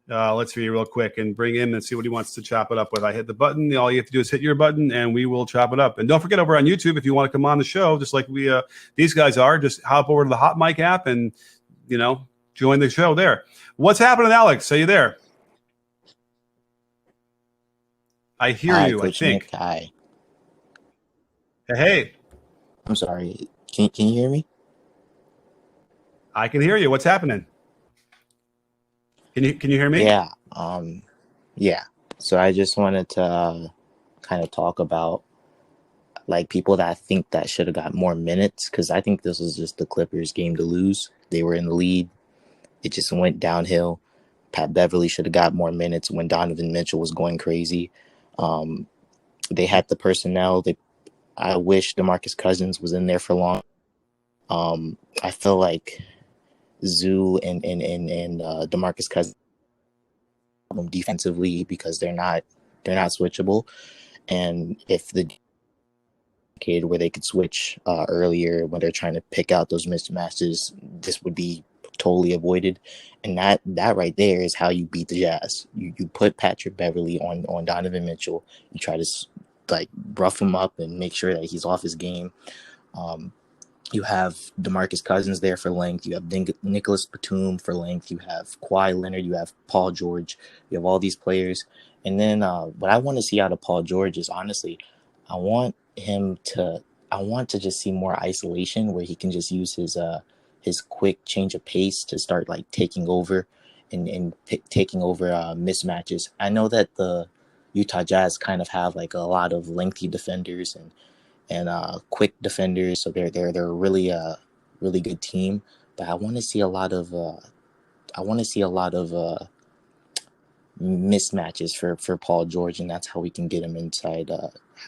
Let's see real quick and bring in and see what he wants to chop it up with. I hit the button. All you have to do is hit your button, and we will chop it up. And don't forget, over on YouTube, if you want to come on the show, just like these guys are, just hop over to the Hot Mic app and, join the show there. What's happening, Alex? Are you there? I hear Hi, you, Coach I think. Nick. Hi. Hey. I'm sorry. Can you hear me? I can hear you. What's happening? Can you hear me? Yeah. Yeah. So I just wanted to kind of talk about like people that I think that should have got more minutes, because I think this was just the Clippers' game to lose. They were in the lead. It just went downhill. Pat Beverly should have got more minutes when Donovan Mitchell was going crazy. They had the personnel. I wish Demarcus Cousins was in there for long. I feel like Zoo and Demarcus Cousins defensively because they're not switchable. And if the kid where they could switch earlier when they're trying to pick out those mismatches, this would be totally avoided. And that right there is how you beat the Jazz. You put Patrick Beverly on Donovan Mitchell. You try to like rough him up and make sure that he's off his game. You have Demarcus Cousins there for length. You have Nicholas Batum for length. You have Kawhi Leonard. You have Paul George. You have all these players. And then what I want to see out of Paul George is, honestly, I want to just see more isolation where he can just use his quick change of pace to start like taking over and taking over mismatches. I know that the Utah Jazz kind of have like a lot of lengthy defenders and quick defenders, so they're really a really good team. But I want to see a lot of mismatches for Paul George, and that's how we can get him inside.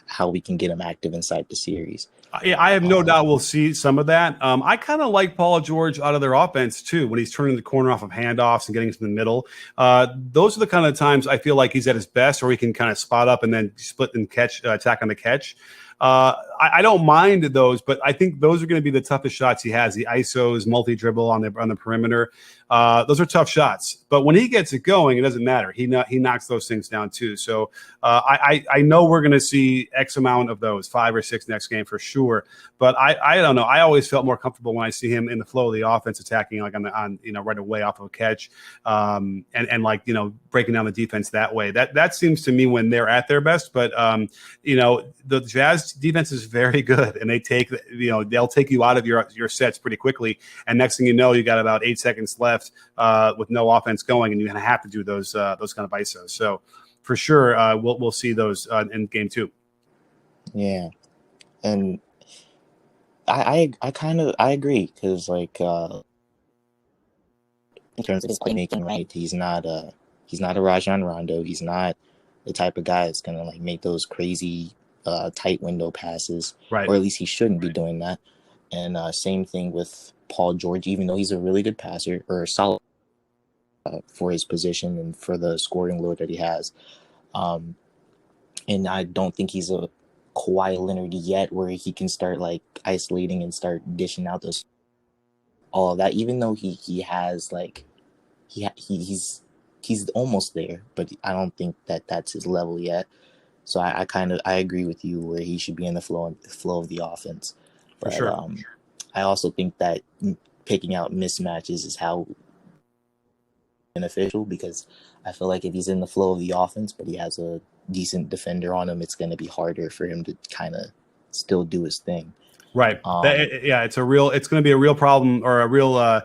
How we can get him active inside the series. I have no doubt we'll see some of that. I kind of like Paul George out of their offense too, when he's turning the corner off of handoffs and getting to the middle. Those are the kind of times I feel like he's at his best, or he can kind of spot up and then split and catch, attack on the catch. I don't mind those, but I think those are going to be the toughest shots he has. The ISOs, multi-dribble on the perimeter. Those are tough shots. But when he gets it going, it doesn't matter. He knocks those things down too. So I know we're going to see X amount of those, 5 or 6 next game for sure. But I don't know. I always felt more comfortable when I see him in the flow of the offense, attacking like on right away off of a catch, and like breaking down the defense that way. That seems to me when they're at their best. But the Jazz defense is very good, and they they'll take you out of your sets pretty quickly. And next thing you know, you got about 8 seconds left with no offense going, and you're gonna have to do those kind of ISOs. So for sure, we'll see those in game 2. Yeah, and I agree, because like in terms of his playmaking, right? He's not a Rajon Rondo. He's not the type of guy that's gonna like make those crazy tight window passes, right? Or at least he shouldn't be doing that. And same thing with Paul George, even though he's a really good passer or solid for his position and for the scoring load that he has. And I don't think he's a Kawhi Leonard yet, where he can start like isolating and start dishing out all of that. Even though he has like he's almost there, but I don't think that's his level yet. So I agree with you where he should be in the flow of the offense. But for sure. I also think that picking out mismatches is how beneficial, because I feel like if he's in the flow of the offense but he has a decent defender on him, it's going to be harder for him to kind of still do his thing. Right. It's going to be a real problem, or a real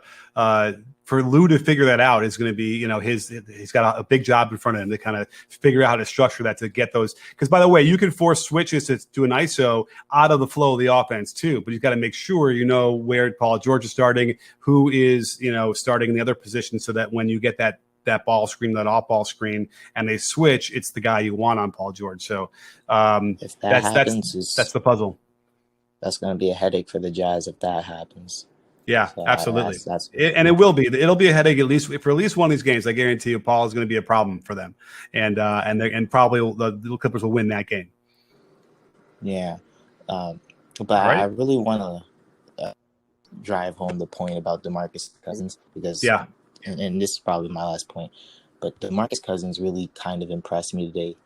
for Lou to figure that out is going to be, he's got a big job in front of him to kind of figure out how to structure that to get those. Because by the way, you can force switches to do an ISO out of the flow of the offense too, but you've got to make sure where Paul George is starting, who is starting in the other position, so that when you get that ball screen, that off ball screen, and they switch, it's the guy you want on Paul George. So if that happens, that's the puzzle. That's going to be a headache for the Jazz if that happens. Yeah, so absolutely. And it will be. It'll be a headache for at least one of these games. I guarantee you, Paul is going to be a problem for them, and probably the Clippers will win that game. Yeah. But All right. I really want to drive home the point about Demarcus Cousins because, Yeah. and this is probably my last point, but Demarcus Cousins really kind of impressed me today.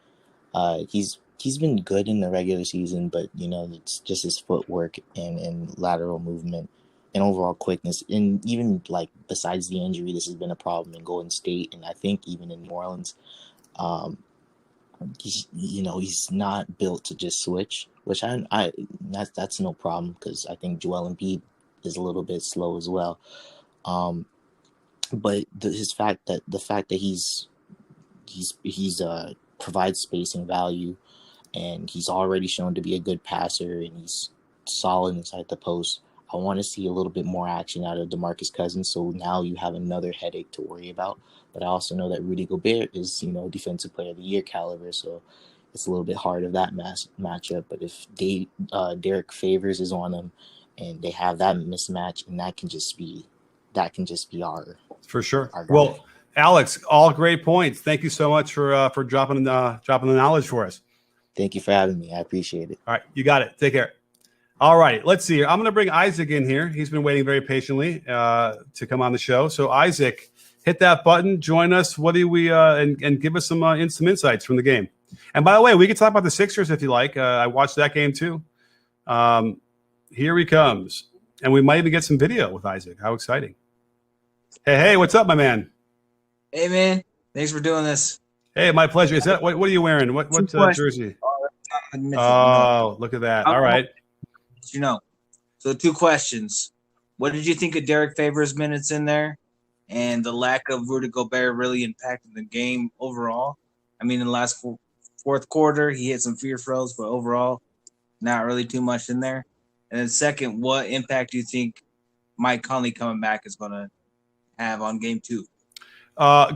He's been good in the regular season, but it's just his footwork and lateral movement and overall quickness. And even like besides the injury, this has been a problem in Golden State, and I think even in New Orleans. He's not built to just switch, which that's no problem because I think Joel Embiid is a little bit slow as well. But the fact that he's provides space and value, and he's already shown to be a good passer, and he's solid inside the post. I want to see a little bit more action out of Demarcus Cousins, so now you have another headache to worry about. But I also know that Rudy Gobert is, Defensive Player of the Year caliber, so it's a little bit hard of that matchup. But if Derek Favors is on them, and they have that mismatch, and that can just be our for sure. our guy. Well, Alex, all great points. Thank you so much for dropping the knowledge for us. Thank you for having me. I appreciate it. All right, you got it. Take care. All right, let's see here. I'm going to bring Isaac in here. He's been waiting very patiently to come on the show. So, Isaac, hit that button, join us. What do we and give us some insights from the game. And by the way, we can talk about the Sixers if you like. I watched that game too. Here he comes, and we might even get some video with Isaac. How exciting! Hey, what's up, my man? Hey, man. Thanks for doing this. Hey, my pleasure. Is that what are you wearing? What jersey? Oh, look at that. All right. So 2 questions. What did you think of Derek Favors' minutes in there, and the lack of Rudy Gobert really impacting the game overall? I mean, in the last fourth quarter, he hit some free throws, but overall, not really too much in there. And then second, what impact do you think Mike Conley coming back is going to have on game 2?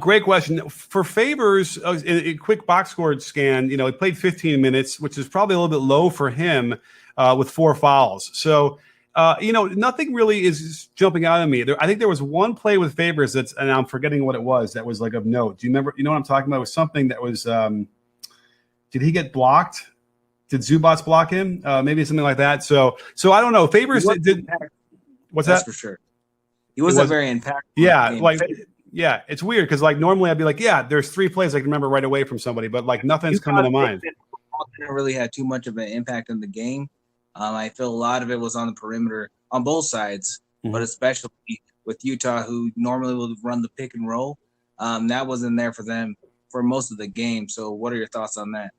Great question. For Favors, a quick box score scan, he played 15 minutes, which is probably a little bit low for him with 4 fouls. So, nothing really is jumping out at me. I think there was one play with Favors and I'm forgetting what it was, that was like of note. Do you remember? You know what I'm talking about? It was something that was, did he get blocked? Did Zubats block him? Maybe something like that. So I don't know. Favors did. What's That's that? for sure. He wasn't very impactful. Yeah, yeah, it's weird because normally I'd be like, yeah, there's 3 plays I can remember right away from somebody, but nothing's coming to mind. Didn't really have too much of an impact on the game. I feel a lot of it was on the perimeter on both sides, but especially with Utah, who normally would run the pick and roll. That wasn't there for them for most of the game. So, what are your thoughts on that?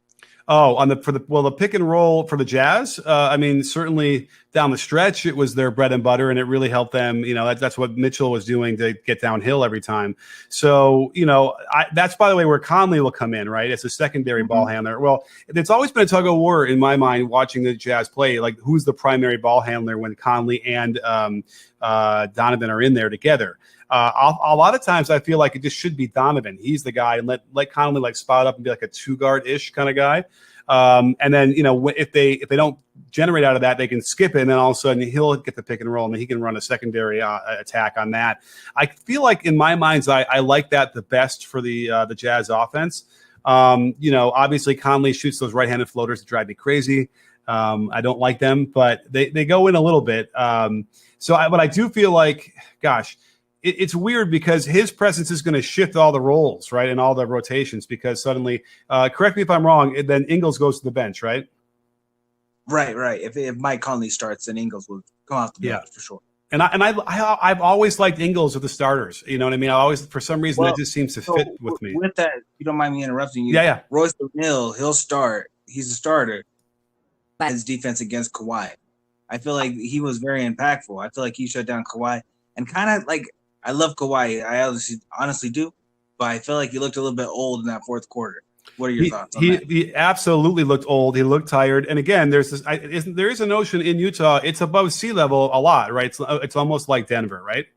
Oh, the pick and roll for the Jazz. Certainly down the stretch, it was their bread and butter, and it really helped them. That's what Mitchell was doing to get downhill every time. So, that's, by the way, where Conley will come in, right? As a secondary ball handler. Well, it's always been a tug of war in my mind watching the Jazz play. Like, who's the primary ball handler when Conley and Donovan are in there together? A lot of times I feel like it just should be Donovan. He's the guy, and let Conley spot up and be like a 2-guard-ish kind of guy. And then, if they don't generate out of that, they can skip it, and then all of a sudden he'll get the pick and roll, and then he can run a secondary attack on that. I feel like in my mind's eye, I like that the best for the Jazz offense. Obviously Conley shoots those right-handed floaters that drive me crazy. I don't like them, but they go in a little bit. But I do feel like, gosh, it's weird because his presence is going to shift all the roles, right, and all the rotations, because suddenly, correct me if I'm wrong, then Ingles goes to the bench, right? Right. If Mike Conley starts, then Ingles will come off the bench for sure. And I've always liked Ingles with the starters. You know what I mean? I always, for some reason, that just seems to fit with me. With that, you don't mind me interrupting you. Yeah. Royce O'Neal, he'll start. He's a starter. His defense against Kawhi, I feel like he was very impactful. I feel like he shut down Kawhi, and kind of like, I love Kawhi. I honestly do, but I feel like he looked a little bit old in that fourth quarter. What are your thoughts on that? He absolutely looked old. He looked tired. And again, there is a notion in Utah, it's above sea level a lot, right? It's almost like Denver, right?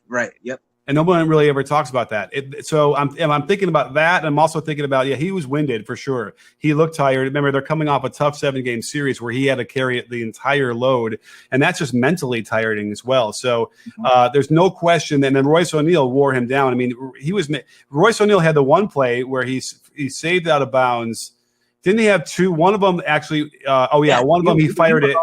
Right. Yep. And no one really ever talks about that. So I'm thinking about that. And I'm also thinking about, he was winded for sure. He looked tired. Remember, they're coming off a tough 7-game series where he had to carry the entire load. And that's just mentally tiring as well. So there's no question. And then Royce O'Neal wore him down. I mean, Royce O'Neal had the one play where he saved out of bounds. Didn't he have two? One of them actually. One of them he fired it.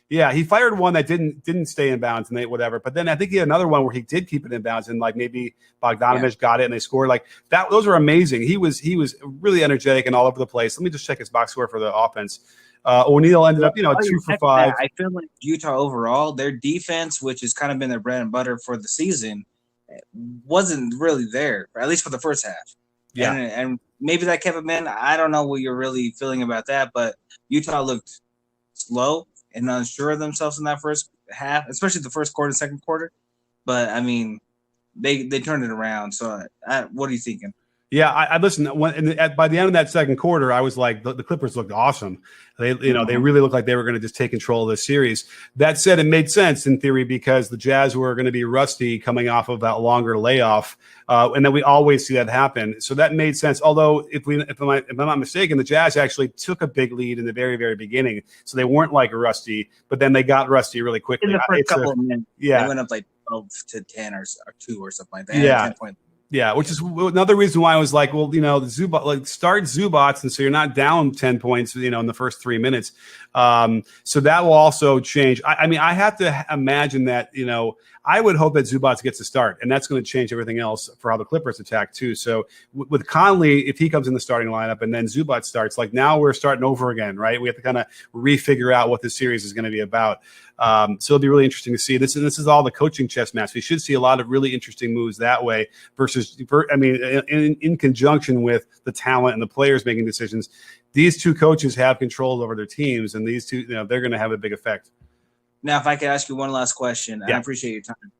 Yeah, he fired one that didn't stay in bounds and whatever. But then I think he had another one where he did keep it in bounds and like maybe Bogdanovich got it and they scored like that. Those are amazing. He was really energetic and all over the place. Let me just check his box score for the offense. O'Neal ended up 2 for 5. I feel like Utah overall, their defense, which has kind of been their bread and butter for the season, wasn't really there, at least for the first half. Yeah, and maybe that kept him in. I don't know what you're really feeling about that, but Utah looked slow and unsure of themselves in that first half, especially the first quarter, second quarter. But I mean, they turned it around. So, what are you thinking? Yeah, I listened. By the end of that second quarter, I was like, the Clippers looked awesome. They really looked like they were going to just take control of the series. That said, it made sense in theory because the Jazz were going to be rusty coming off of that longer layoff, and then we always see that happen. So that made sense. Although, if I'm not mistaken, the Jazz actually took a big lead in the very, very beginning, so they weren't like rusty, but then they got rusty really quickly. In the first couple of minutes, they went up like 12-10 or 2 or something like that. Yeah. 10 points. Yeah, which is another reason why I was like, well, the Zubac, start Zubats, and so you're not down 10 points, in the first 3 minutes. So that will also change. I mean, I have to imagine that, I would hope that Zubats gets a start, and that's going to change everything else for how the Clippers attack too. So with Conley, if he comes in the starting lineup and then Zubats starts, like now we're starting over again, right? We have to kind of refigure out what this series is going to be about. So it'll be really interesting to see. This is all the coaching chess match. We should see a lot of really interesting moves that way versus, in conjunction with the talent and the players making decisions. These two coaches have control over their teams, and these two, they're going to have a big effect. Now, if I could ask you one last question, I appreciate your time.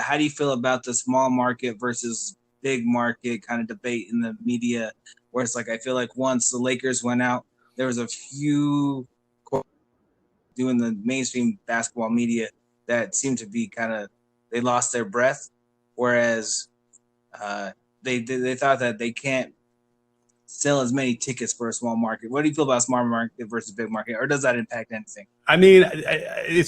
How do you feel about the small market versus big market kind of debate in the media, where it's like I feel like once the Lakers went out, there was a few doing the mainstream basketball media that seemed to be they lost their breath, whereas they thought that they can't sell as many tickets for a small market. What do you feel about small market versus big market, or does that impact anything? I mean,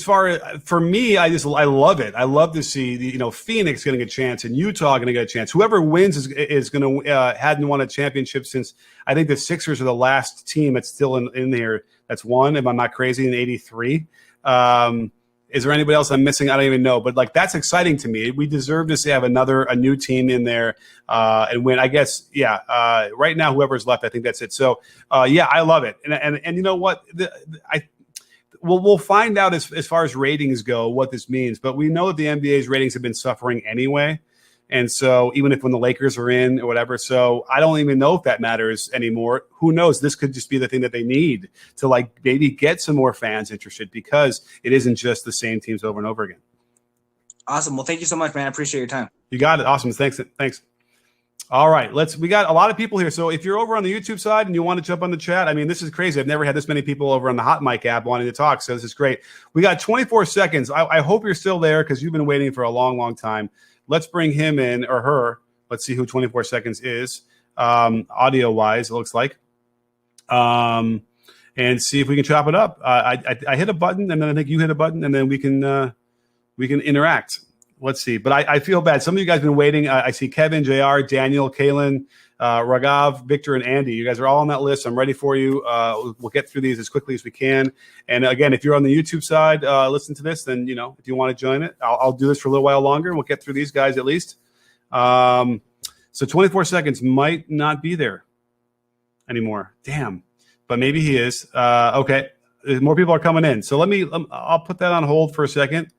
for me, I love it. I love to see Phoenix getting a chance and Utah going to get a chance. Whoever wins is going to hadn't won a championship since I think the Sixers are the last team that's still in there that's won. If I'm not crazy, in '83. Is there anybody else I'm missing? I don't even know. But that's exciting to me. We deserve to have a new team in there and win. I guess, right now, whoever's left, I think that's it. So, I love it. And you know what? We'll find out as far as ratings go what this means. But we know that the NBA's ratings have been suffering anyway. And so even if when the Lakers are in or whatever, so I don't even know if that matters anymore. Who knows? This could just be the thing that they need to maybe get some more fans interested because it isn't just the same teams over and over again. Awesome. Well, thank you so much, man. I appreciate your time. You got it. Awesome. Thanks. All right. We got a lot of people here. So if you're over on the YouTube side and you want to jump on the chat, I mean, this is crazy. I've never had this many people over on the Hot Mic app wanting to talk. So this is great. We got 24 seconds. I hope you're still there because you've been waiting for a long, long time. Let's bring him in or her. Let's see who 24 seconds is, audio-wise, it looks like, and see if we can chop it up. I hit a button, and then I think you hit a button, and then we can interact. Let's see. But I feel bad. Some of you guys have been waiting. I see Kevin, JR, Daniel, Kalen, Ragav, Victor, and Andy. You guys are all on that list. I'm ready for you. We'll get through these as quickly as we can. And again, if you're on the YouTube side, listen to this, then, if you want to join it, I'll do this for a little while longer. We'll get through these guys at least. So 24 seconds might not be there anymore. Damn. But maybe he is. Okay. More people are coming in. So I'll put that on hold for a second.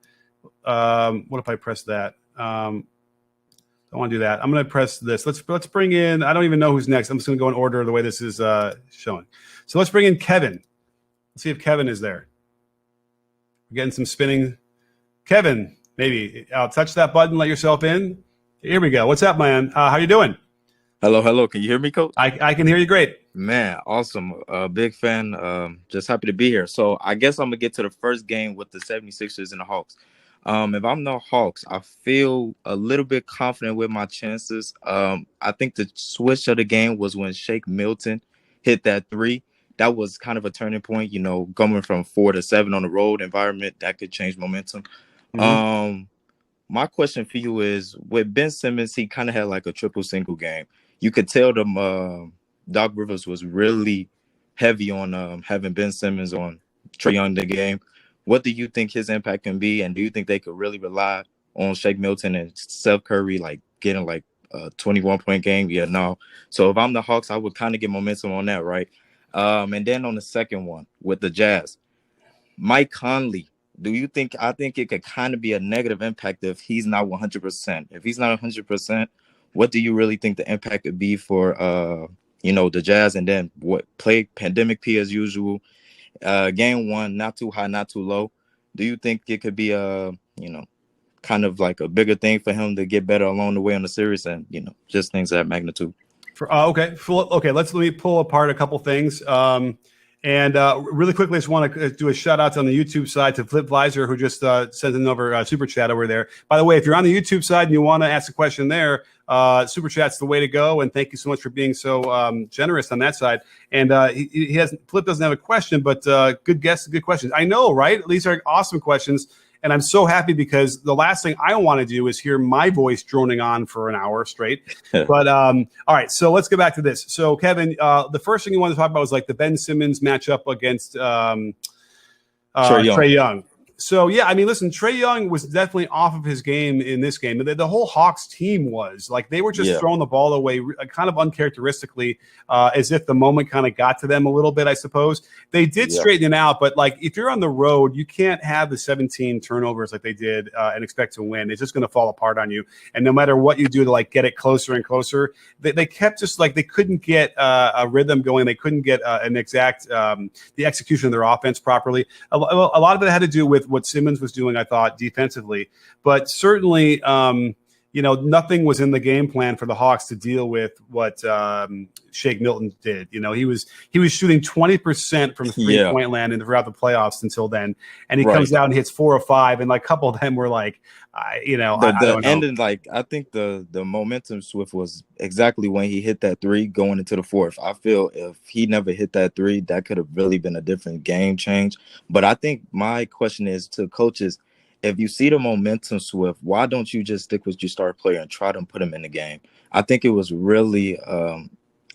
What if I press that? I want to do that. I'm going to press this. Let's bring in, I don't even know who's next. I'm just going to go in order the way this is showing. So let's bring in Kevin. Let's see if Kevin is there. We're getting some spinning. Kevin, maybe. Touch that button, let yourself in. Here we go. What's up, man? How you doing? Hello. Can you hear me, Coach? I can hear you great. Man, awesome. Big fan. Just happy to be here. So I guess I'm going to get to the first game with the 76ers and the Hawks. If I'm the Hawks, I feel a little bit confident with my chances. I think the switch of the game was when Shake Milton hit that three. That was kind of a turning point, going from 4 to 7 on the road environment. That could change momentum. Mm-hmm. My question for you is, with Ben Simmons, he kind of had like a triple single game. You could tell them Doc Rivers was really heavy on having Ben Simmons on Trae Young in the game. What do you think his impact can be, and do you think they could really rely on Shake Milton and Steph Curry like getting like a 21-point game? Yeah, no. So if I'm the Hawks, I would kind of get momentum on that, right? And then on the second one with the Jazz, Mike Conley. Do you think? I think it could kind of be a negative impact if he's not 100%. If he's not 100%, what do you really think the impact could be for the Jazz? And then what play pandemic P as usual? Game one, not too high, not too low. Do you think it could be kind of like a bigger thing for him to get better along the way on the series, and just things of that magnitude? Okay, let me pull apart a couple things. And really quickly, I just want to do a shout out on the YouTube side to Flip Visor, who just sent in over super chat over there. By the way, if you're on the YouTube side and you want to ask a question there, super chat's the way to go. And thank you so much for being so generous on that side. And Flip doesn't have a question, but good guess, good questions. I know, right? These are awesome questions. And I'm so happy because the last thing I want to do is hear my voice droning on for an hour straight. But all right, so let's get back to this. So Kevin, the first thing you want to talk about was like the Ben Simmons matchup against Trae Young. So, yeah, I mean, listen, Trae Young was definitely off of his game in this game. The whole Hawks team was. Like, they were just throwing the ball away kind of uncharacteristically, as if the moment kind of got to them a little bit, I suppose. They did straighten it out, but, like, if you're on the road, you can't have the 17 turnovers like they did and expect to win. It's just going to fall apart on you. And no matter what you do to, like, get it closer and closer, they kept just, like, they couldn't get a rhythm going. They couldn't get an exact the execution of their offense properly. A lot of it had to do with what Simmons was doing, I thought, defensively. But certainly, nothing was in the game plan for the Hawks to deal with what Shake Milton did. He was shooting 20% from three-point land throughout the playoffs until then, and he comes out and hits 4 or 5, and like a couple of them were like, I don't know. And then, like, I think the momentum shift was exactly when he hit that 3 going into the fourth. I feel if he never hit that 3, that could have really been a different game change. But I think my question is to coaches, if you see the momentum swift, why don't you just stick with your star player and try to put him in the game? I think it was really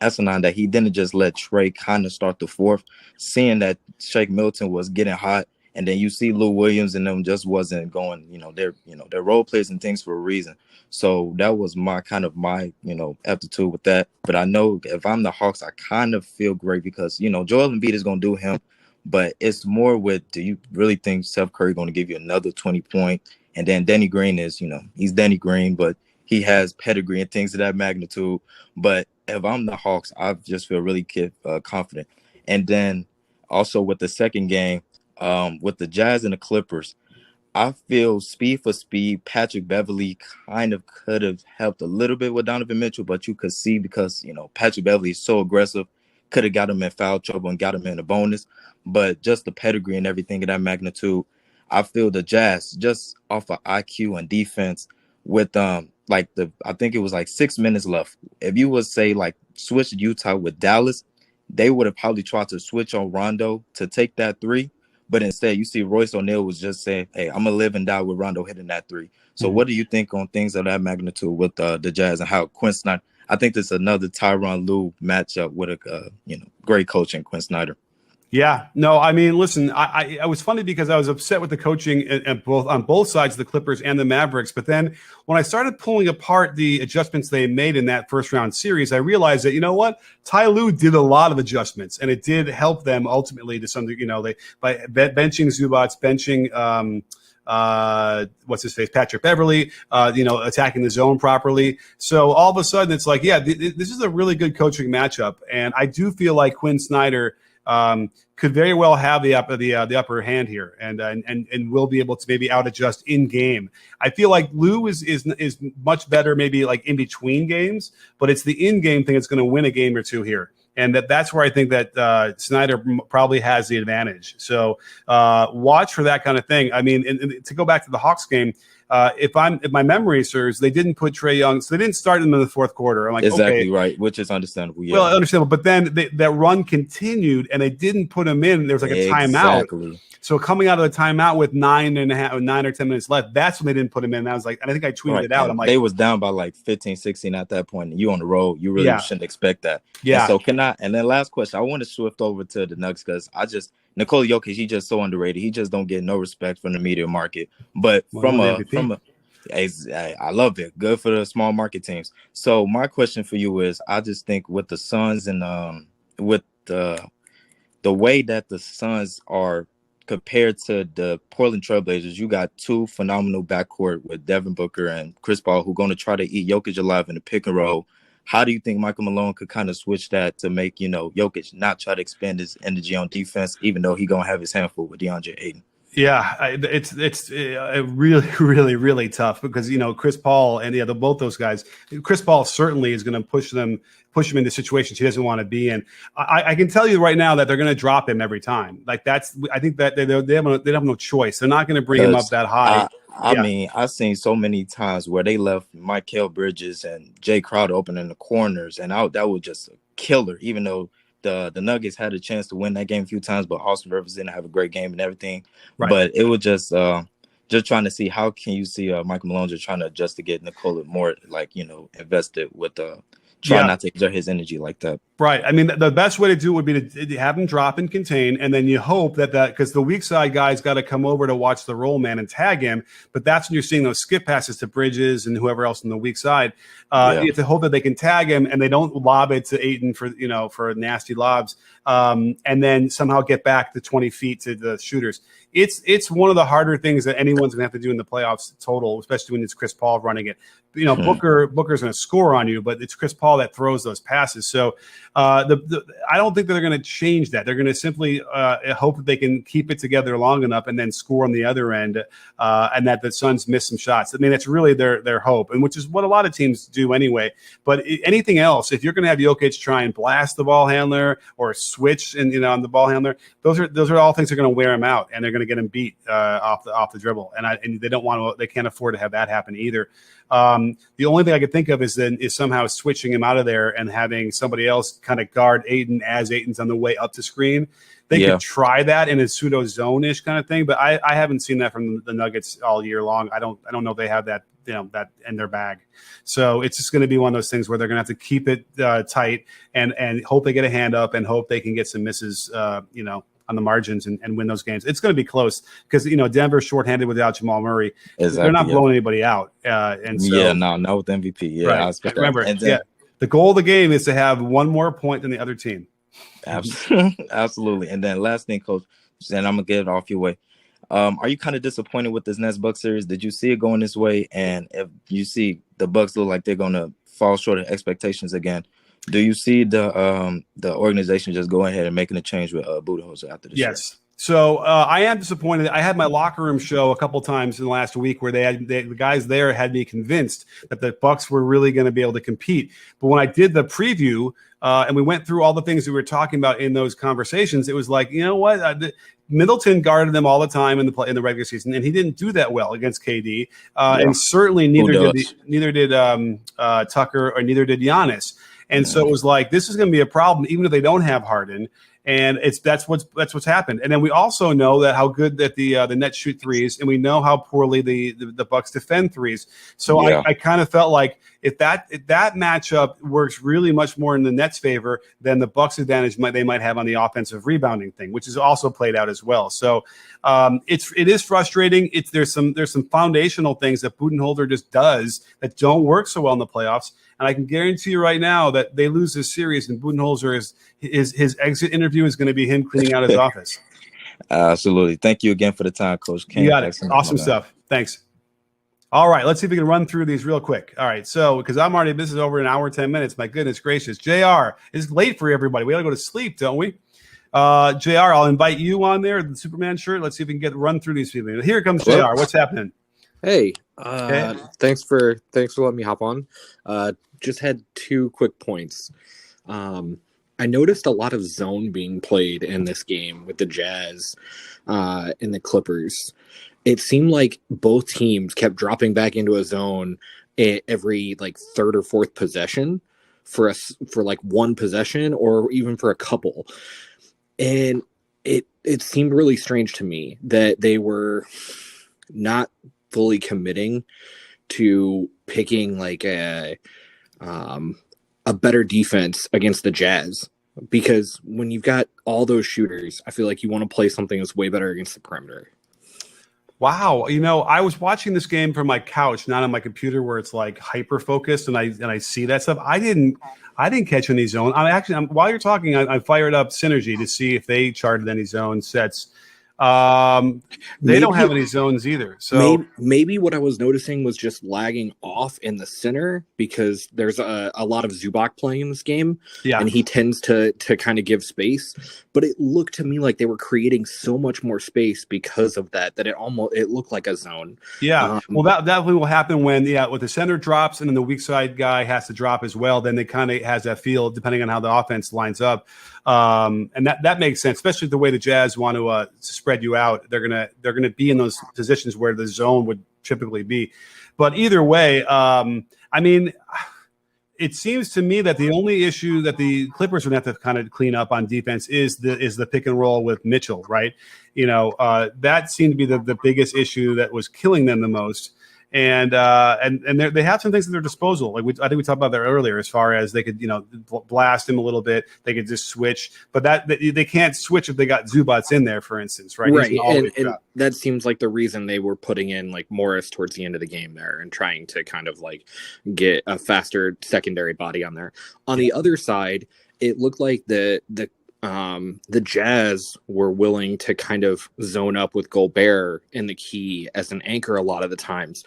asinine that he didn't just let Trae kind of start the fourth, seeing that Shake Milton was getting hot. And then you see Lou Williams and them just wasn't going, they're role players and things for a reason. So that was my aptitude with that. But I know if I'm the Hawks, I kind of feel great because, Joel Embiid is going to do him. But it's more with, do you really think Steph Curry going to give you another 20-point? And then Danny Green is, he's Danny Green, but he has pedigree and things of that magnitude. But if I'm the Hawks, I just feel really confident. And then also with the second game, with the Jazz and the Clippers, I feel speed for speed, Patrick Beverley kind of could have helped a little bit with Donovan Mitchell, but you could see because, Patrick Beverley is so aggressive, could have got him in foul trouble and got him in a bonus. But just the pedigree and everything of that magnitude, I feel the Jazz just off of IQ and defense with I think it was like 6 minutes left. If you would say like switch Utah with Dallas, they would have probably tried to switch on Rondo to take that 3. But instead, you see Royce O'Neal was just saying, hey, I'm going to live and die with Rondo hitting that 3. So what do you think on things of that magnitude with the Jazz and how Quinn Snyder, I think there's another Tyronn Lue matchup with a great coach in Quinn Snyder. Yeah, no, I mean, listen, I was funny because I was upset with the coaching on both sides of the Clippers and the Mavericks. But then when I started pulling apart the adjustments they made in that first round series, I realized that, you know what, Ty Lue did a lot of adjustments, and it did help them ultimately to some degree. They by benching Zubats, benching what's his face, Patrick Beverley, attacking the zone properly. So all of a sudden, it's like, yeah, this is a really good coaching matchup, and I do feel like Quinn Snyder could very well have the upper hand here, and will be able to maybe out adjust in game. I feel like Lue is much better maybe like in between games, but it's the in game thing that's going to win a game or two here, and that's where I think that Snyder probably has the advantage. So watch for that kind of thing. I mean, and to go back to the Hawks game, if my memory serves, they didn't put Trae Young, so they didn't start him in the fourth quarter. I'm like, exactly okay, right, which is understandable. Yeah. well, understandable. But then that run continued, and they didn't put him in. There was like a timeout. Exactly. So coming out of the timeout with 9 or 10 minutes left, that's when they didn't put him in. And I was like, and I think I tweeted it out. And I'm like, they was down by like 15, 16 at that point. And you on the road, you really shouldn't expect that. Yeah. And so and then last question, I want to shift over to the Nuggets because Nikola Jokic, he's just so underrated. He just don't get no respect from the media market. But I love it. Good for the small market teams. So my question for you is, I just think with the Suns and with the way that the Suns are compared to the Portland Trailblazers, you got two phenomenal backcourt with Devin Booker and Chris Paul who are going to try to eat Jokic alive in the pick and roll. How do you think Michael Malone could kind of switch that to make, Jokic not try to expend his energy on defense, even though he's going to have his handful with DeAndre Ayton? Yeah, it's really, really, really tough because, Chris Paul and both those guys, Chris Paul certainly is going to push him into situations he doesn't want to be in. I can tell you right now that they're going to drop him every time. Like I think that they have no choice. They're not going to bring him up that high. I mean, I've seen so many times where they left Mikal Bridges and Jay Crowder open in the corners, and that was just a killer, even though the Nuggets had a chance to win that game a few times, but Austin Rivers didn't have a great game and everything. Right. But it was just trying to see how can you see Michael Malone just trying to adjust to get Nikola more invested with try not to exert his energy like that. Right. I mean, the best way to do it would be to have him drop and contain, and then you hope that because the weak side guys got to come over to watch the roll man and tag him. But that's when you're seeing those skip passes to Bridges and whoever else on the weak side. You have to hope that they can tag him and they don't lob it to Ayton for nasty lobs, and then somehow get back to 20 feet to the shooters. It's one of the harder things that anyone's going to have to do in the playoffs total, especially when it's Chris Paul running it. Booker's going to score on you, but it's Chris Paul that throws those passes. So I don't think that they're going to change that. They're going to simply hope that they can keep it together long enough and then score on the other end, and that the Suns miss some shots. I mean, that's really their hope, and which is what a lot of teams do anyway. But anything else, if you're going to have Jokic try and blast the ball handler or switch on the ball handler, those are all things that are going to wear him out, and they're going to get him beat off the dribble. And they don't want to. They can't afford to have that happen either. The only thing I could think of is somehow switching him out of there and having somebody else kind of guard Ayton as Ayton's on the way up the screen. They could try that in a pseudo zone-ish kind of thing, but I haven't seen that from the Nuggets all year long. I don't know if they have that that in their bag. So it's just going to be one of those things where they're going to have to keep it tight and hope they get a hand up and hope they can get some misses on the margins and win those games. It's going to be close because Denver's shorthanded without Jamal Murray. Exactly, they're not blowing anybody out. And so, not with MVP. Yeah, right. I expect remember, that. The goal of the game is to have one more point than the other team. Absolutely. And then last thing, Coach, and I'm gonna get it off your way. Are you kind of disappointed with this Nets Bucks series? Did you see it going this way? And if you see the Bucks look like they're gonna fall short of expectations again, do you see the organization just going ahead and making a change with Budenholzer after this? Yes. So I am disappointed. I had my locker room show a couple times in the last week where the guys there had me convinced that the Bucks were really going to be able to compete. But when I did the preview and we went through all the things we were talking about in those conversations, it was like, you know what? Middleton guarded them all the time in the regular season, and he didn't do that well against KD. And certainly neither did Tucker or neither did Giannis. And so it was like, this is going to be a problem, even if they don't have Harden. And that's what's happened. And then we also know that how good that the Nets shoot threes, and we know how poorly the Bucks defend threes. So I kind of felt like if that matchup works really much more in the Nets' favor than the Bucks' advantage they might have on the offensive rebounding thing, which is also played out as well. So it is frustrating. There's some foundational things that Budenholzer just does that don't work so well in the playoffs. And I can guarantee you right now that they lose this series, and Budenholzer his exit interview is going to be him cleaning out his office. Absolutely. Thank you again for the time, Coach King. You got it. Awesome stuff. Thanks. All right, let's see if we can run through these real quick. All right, so because this is over an hour, 10 minutes. My goodness gracious. JR, it's late for everybody. We got to go to sleep, don't we? JR, I'll invite you on there, the Superman shirt. Let's see if we can run through these people. Here comes JR. What's happening? Hey, thanks for letting me hop on. Just had two quick points. I noticed a lot of zone being played in this game with the Jazz and the Clippers. It seemed like both teams kept dropping back into a zone every like third or fourth possession for like one possession or even for a couple. And it seemed really strange to me that they were not fully committing to picking like a better defense against the Jazz, because when you've got all those shooters, I feel like you want to play something that's way better against the perimeter. Wow, I was watching this game from my couch, not on my computer where it's like hyper focused, and I see that stuff. I didn't catch any zone. While you're talking, I fired up Synergy to see if they charted any zone sets. They don't have any zones either. So maybe what I was noticing was just lagging off in the center, because there's a lot of Zubac playing in this game, and he tends to kind of give space. But it looked to me like they were creating so much more space because of that it looked like a zone. Yeah, well, that definitely will happen when the center drops and then the weak side guy has to drop as well. Then it kind of has that feel depending on how the offense lines up. And that makes sense, especially the way the Jazz want to spread you out. They're gonna be in those positions where the zone would typically be. But either way, it seems to me that the only issue that the Clippers would have to kind of clean up on defense is the pick and roll with Mitchell, right? That seemed to be the biggest issue that was killing them the most. And they have some things at their disposal. Like I think we talked about that earlier, as far as they could, blast him a little bit. They could just switch, but they can't switch if they got Zubats in there, for instance, right? Right, and that seems like the reason they were putting in like Morris towards the end of the game there and trying to kind of like get a faster secondary body on there. On the other side, it looked like the Jazz were willing to kind of zone up with Gobert in the key as an anchor a lot of the times.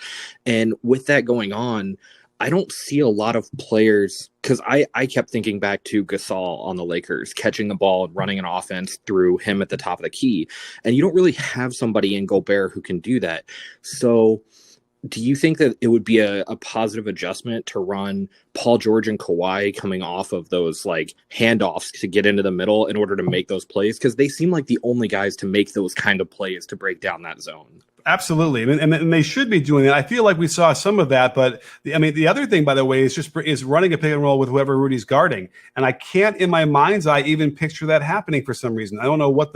And with that going on, I don't see a lot of players, because I kept thinking back to Gasol on the Lakers, catching the ball and running an offense through him at the top of the key. And you don't really have somebody in Gobert who can do that. So do you think that it would be a positive adjustment to run Paul George and Kawhi coming off of those like handoffs to get into the middle in order to make those plays? Because they seem like the only guys to make those kind of plays to break down that zone. Absolutely, and they should be doing that. I feel like we saw some of that, but the other thing, by the way, is running a pick and roll with whoever Rudy's guarding, and I can't, in my mind's eye, even picture that happening for some reason. I don't know what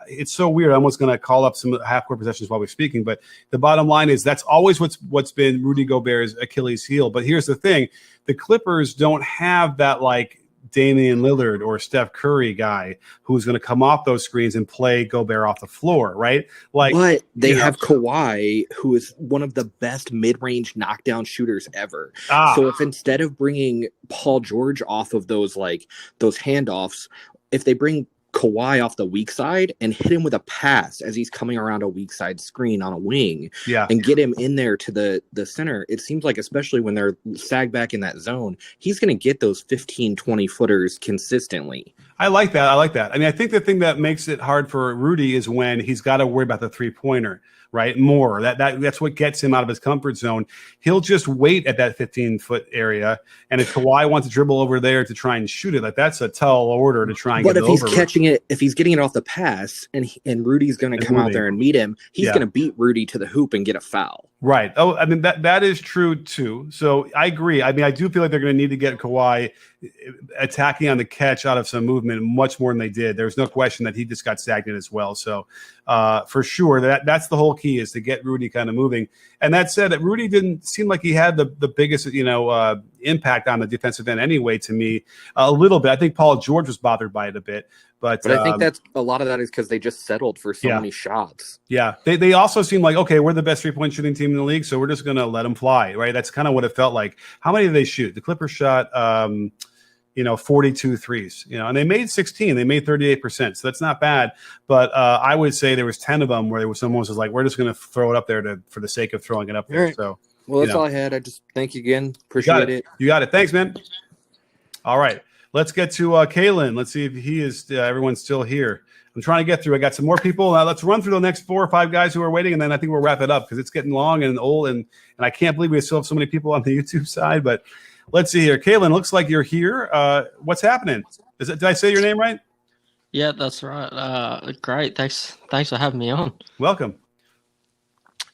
it's so weird. I'm almost going to call up some half-court possessions while we're speaking, but the bottom line is that's always what's been Rudy Gobert's Achilles heel. But here's the thing: the Clippers don't have that like Damian Lillard or Steph Curry guy who's going to come off those screens and play Gobert off the floor, right? But they have Kawhi, who is one of the best mid-range knockdown shooters ever. So if instead of bringing Paul George off of those handoffs, if they bring Kawhi off the weak side and hit him with a pass as he's coming around a weak side screen on a wing, and get him in there to the center, it seems like, especially when they're sagged back in that zone, he's going to get those 15, 20 footers consistently. I like that. I think the thing that makes it hard for Rudy is when he's got to worry about the 3-pointer, right? More that's what gets him out of his comfort zone. He'll just wait at that 15-foot area, and if Kawhi wants to dribble over there to try and shoot it, like that's a tall order to try and get it over. But if he's getting it off the pass, and Rudy's going to come out there and meet him, he's going to beat Rudy to the hoop and get a foul. Right. Oh, I mean, that is true too. So I agree. I mean, I do feel like they're going to need to get Kawhi attacking on the catch out of some movement much more than they did. There's no question that he just got stagnant as well. So for sure, that's the whole key, is to get Rudy kind of moving. And that said, that Rudy didn't seem like he had the biggest, impact on the defensive end anyway, to me, a little bit. I think Paul George was bothered by it a bit. But I think that's a lot of that is because they just settled for so many shots. Yeah. They also seem like, okay, we're the best 3-point shooting team in the league, so we're just going to let them fly, right? That's kind of what it felt like. How many did they shoot? The Clippers shot 42 threes, and they made 16. They made 38%. So that's not bad. But I would say there was 10 of them where someone was like, we're just going to throw it up there for the sake of throwing it up there. Right. So, well, that's all I had. I just thank you again. Appreciate it. You got it. Thanks, man. All right. Let's get to Kalen. Let's see if he is. Everyone's still here. I'm trying to get through. I got some more people. Let's run through the next 4 or 5 guys who are waiting, and then I think we'll wrap it up because it's getting long and old, and I can't believe we still have so many people on the YouTube side. But Let's see here. Kaylin, looks like you're here. What's happening? Did I say your name right? Yeah, that's right. Great. Thanks for having me on. Welcome.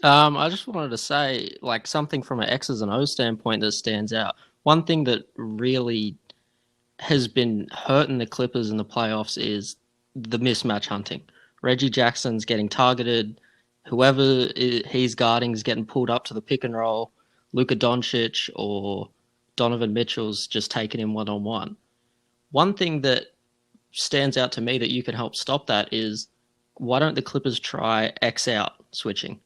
I just wanted to say, like, something from an X's and O's standpoint that stands out. One thing that really has been hurting the Clippers in the playoffs is the mismatch hunting. Reggie Jackson's getting targeted. Whoever he's guarding is getting pulled up to the pick and roll. Luka Doncic or Donovan Mitchell's just taking him one-on-one. One thing that stands out to me that you can help stop that is, why don't the Clippers try X out switching?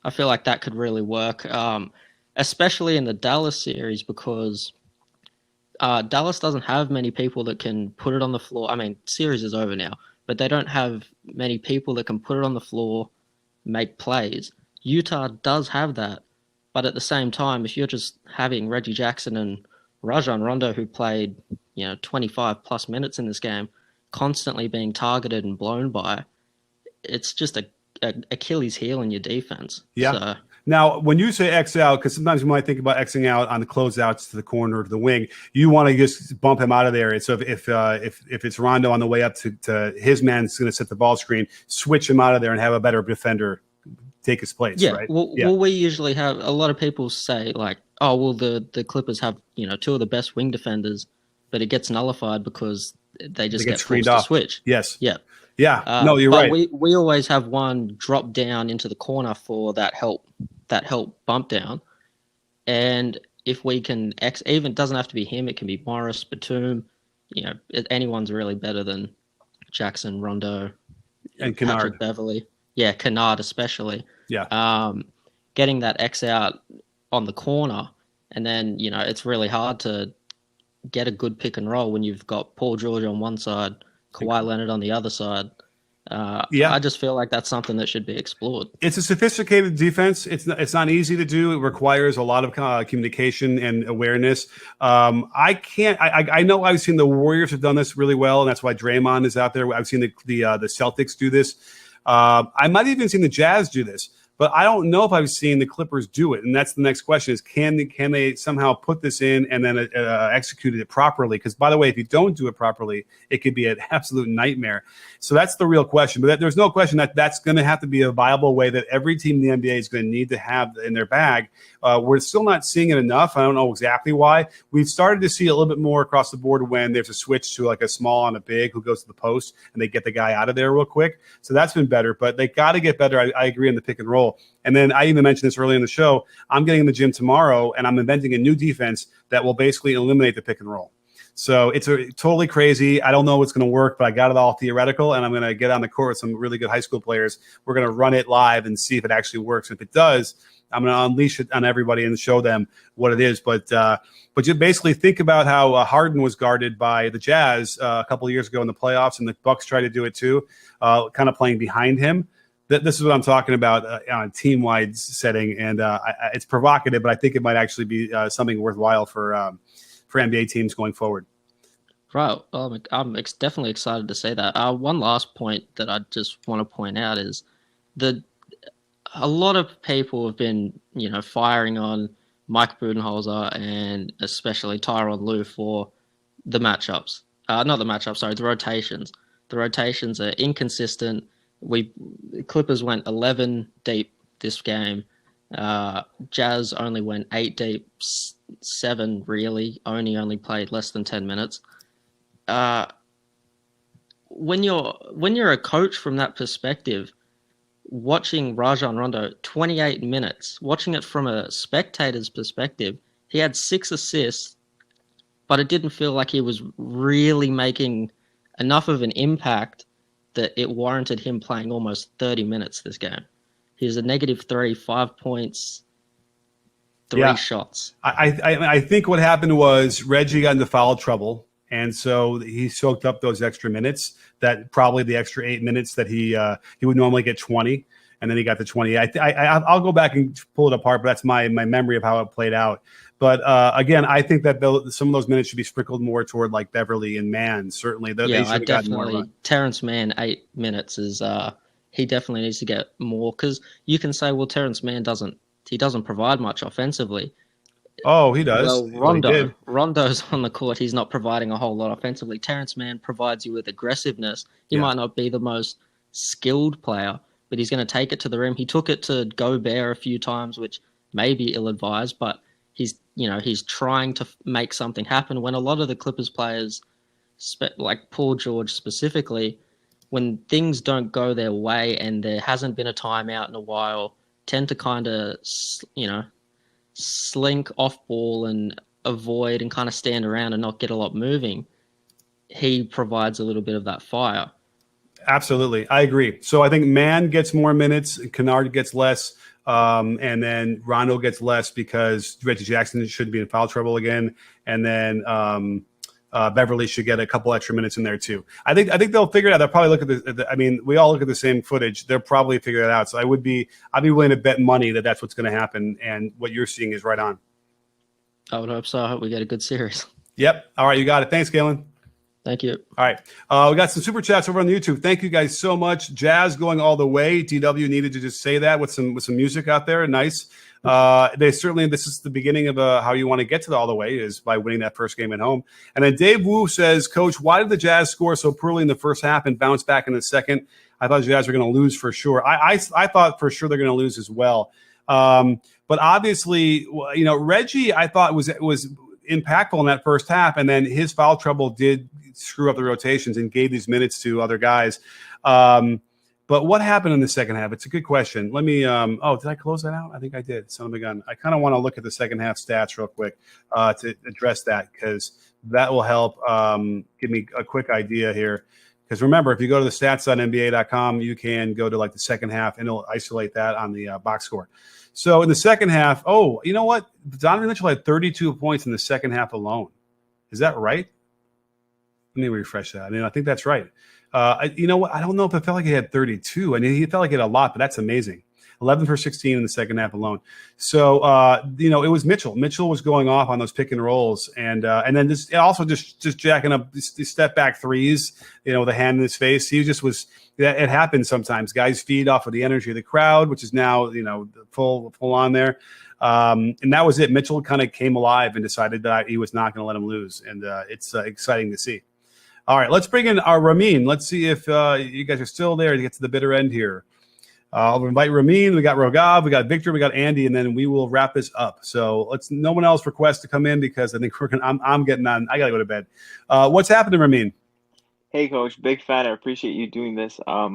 I feel like that could really work, especially in the Dallas series, because Dallas doesn't have many people that can put it on the floor. I mean, series is over now, but they don't have many people that can put it on the floor, make plays. Utah does have that, but at the same time, if you're just having Reggie Jackson and Rajon Rondo, who played 25 plus minutes in this game, constantly being targeted and blown by, it's just a Achilles heel in your defense. Yeah. So. Now, when you say X out, because sometimes you might think about Xing out on the closeouts to the corner or to the wing, you want to just bump him out of there. So if it's Rondo on the way up to his man's going to set the ball screen, switch him out of there and have a better defender take his place. Yeah. Right? Well, we usually have a lot of people say like, oh, well, the Clippers have two of the best wing defenders, but it gets nullified because they just get screened forced off. to switch. Yes. Yeah. Yeah. No, you're right. We always have one drop down into the corner for that help bump down. And if we can even doesn't have to be him, it can be Morris, Batum. Anyone's really better than Jackson, Rondo, and Patrick Canard. Beverly. Yeah, Canard especially. Yeah. Getting that X out on the corner, and then it's really hard to get a good pick and roll when you've got Paul George on one side, Kawhi Leonard on the other side. I just feel like that's something that should be explored. It's a sophisticated defense. It's not easy to do. It requires a lot of communication and awareness. I know I've seen the Warriors have done this really well, and that's why Draymond is out there. I've seen the Celtics do this. I might have even seen the Jazz do this. But I don't know if I've seen the Clippers do it, and that's the next question: is can they somehow put this in and then execute it properly? Because by the way, if you don't do it properly, it could be an absolute nightmare. So that's the real question. But there's no question that that's going to have to be a viable way that every team in the NBA is going to need to have in their bag. We're still not seeing it enough. I don't know exactly why. We've started to see a little bit more across the board when there's a switch to like a small on a big who goes to the post and they get the guy out of there real quick. So that's been better, but they got to get better. I agree in the pick and roll. And then I even mentioned this earlier in the show. I'm getting in the gym tomorrow, and I'm inventing a new defense that will basically eliminate the pick and roll. So it's totally crazy. I don't know what's going to work, but I got it all theoretical, and I'm going to get on the court with some really good high school players. We're going to run it live and see if it actually works. If it does, I'm going to unleash it on everybody and show them what it is. But you basically think about how Harden was guarded by the Jazz a couple of years ago in the playoffs, and the Bucks tried to do it too, kind of playing behind him. This is what I'm talking about on a team-wide setting, and it's provocative, but I think it might actually be something worthwhile for NBA teams going forward. Right. Well, I'm definitely excited to say that. One last point that I just want to point out is that a lot of people have been, firing on Mike Budenholzer and especially Tyronn Lue for the matchups. Not the matchups, sorry, the rotations. The rotations are inconsistent. Clippers went 11 deep this game. Jazz only went 8 deep, 7 really. Only played less than 10 minutes. When you're a coach from that perspective, watching Rajon Rondo 28 minutes, watching it from a spectator's perspective, he had 6 assists, but it didn't feel like he was really making enough of an impact that it warranted him playing almost 30 minutes this game. He was a -3, 5 points, 3 shots. I think what happened was Reggie got into foul trouble, and so he soaked up those extra minutes, that probably the extra 8 minutes that he would normally get 20, and then he got the 20. I'll go back and pull it apart, but that's my memory of how it played out. But again, I think that some of those minutes should be sprinkled more toward like Beverly and Mann. Certainly, they should have gotten more run. Terrence Mann 8 minutes is he definitely needs to get more, because you can say, well, Terrence Mann doesn't provide much offensively. Oh, he does. Well, Well, he did. Rondo's on the court. He's not providing a whole lot offensively. Terrence Mann provides you with aggressiveness. He Yeah. might not be the most skilled player, but he's going to take it to the rim. He took it to Gobert a few times, which may be ill-advised, but he's trying to make something happen. When a lot of the Clippers players, like Paul George specifically, when things don't go their way and there hasn't been a timeout in a while, tend to kind of, slink off ball and avoid and kind of stand around and not get a lot moving. He provides a little bit of that fire. Absolutely. I agree. So I think Mann gets more minutes, Canard gets less, and then Rondo gets less because Reggie Jackson should be in foul trouble again. And then Beverly should get a couple extra minutes in there too. I think they'll figure it out. They'll probably look at we all look at the same footage. They'll probably figure it out. So I'd be willing to bet money that that's what's going to happen. And what you're seeing is right on. I would hope so. I hope we get a good series. Yep. All right. You got it. Thanks, Galen. Thank you. All right. We got some super chats over on the YouTube. Thank you guys so much. Jazz going all the way. DW needed to just say that with some music out there. Nice. This is the beginning of how you want to get to the all the way is by winning that first game at home. And then Dave Wu says, Coach, why did the Jazz score so poorly in the first half and bounce back in the second? I thought the Jazz were going to lose for sure. I thought for sure they're going to lose as well. But obviously, Reggie, I thought was impactful in that first half, and then his foul trouble did screw up the rotations and gave these minutes to other guys. But what happened in the second half? It's a good question. Let me did I close that out? I think I did. Son of a gun. I kind of want to look at the second half stats real quick to address that, because that will help give me a quick idea here. Because remember, if you go to the stats on NBA.com, you can go to like the second half and it'll isolate that on the box score. So in the second half, you know what? Donovan Mitchell had 32 points in the second half alone. Is that right? Let me refresh that. I think that's right. You know what? I don't know if it felt like he had 32. He felt like he had a lot, but that's amazing. 11 for 16 in the second half alone. So, it was Mitchell. Mitchell was going off on those pick and rolls, and then just jacking up these step back threes, with a hand in his face. He just was. It happens sometimes. Guys feed off of the energy of the crowd, which is now full on there. And that was it. Mitchell kind of came alive and decided that he was not going to let him lose, and it's exciting to see. All right, let's bring in our Ramin. Let's see if you guys are still there to get to the bitter end here. I'll invite Ramin. We got Rogav, we got Victor, we got Andy, and then we will wrap this up. So no one else requests to come in because I think I'm getting on. I got to go to bed. What's happening, Ramin? Hey, Coach. Big fan. I appreciate you doing this. I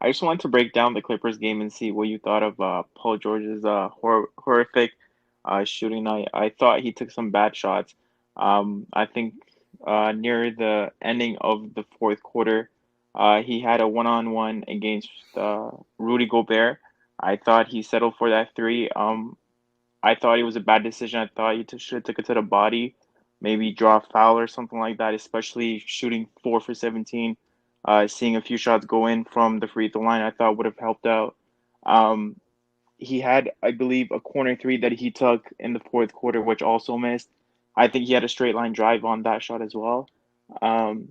just wanted to break down the Clippers game and see what you thought of Paul George's horrific shooting night. I thought he took some bad shots. I think near the ending of the fourth quarter, he had a one-on-one against Rudy Gobert. I thought he settled for that three. I thought it was a bad decision. I thought he should have took it to the body, maybe draw a foul or something like that, especially shooting 4 for 17. Seeing a few shots go in from the free throw line, I thought would have helped out. He had, I believe, a corner three that he took in the fourth quarter, which also missed. I think he had a straight line drive on that shot as well.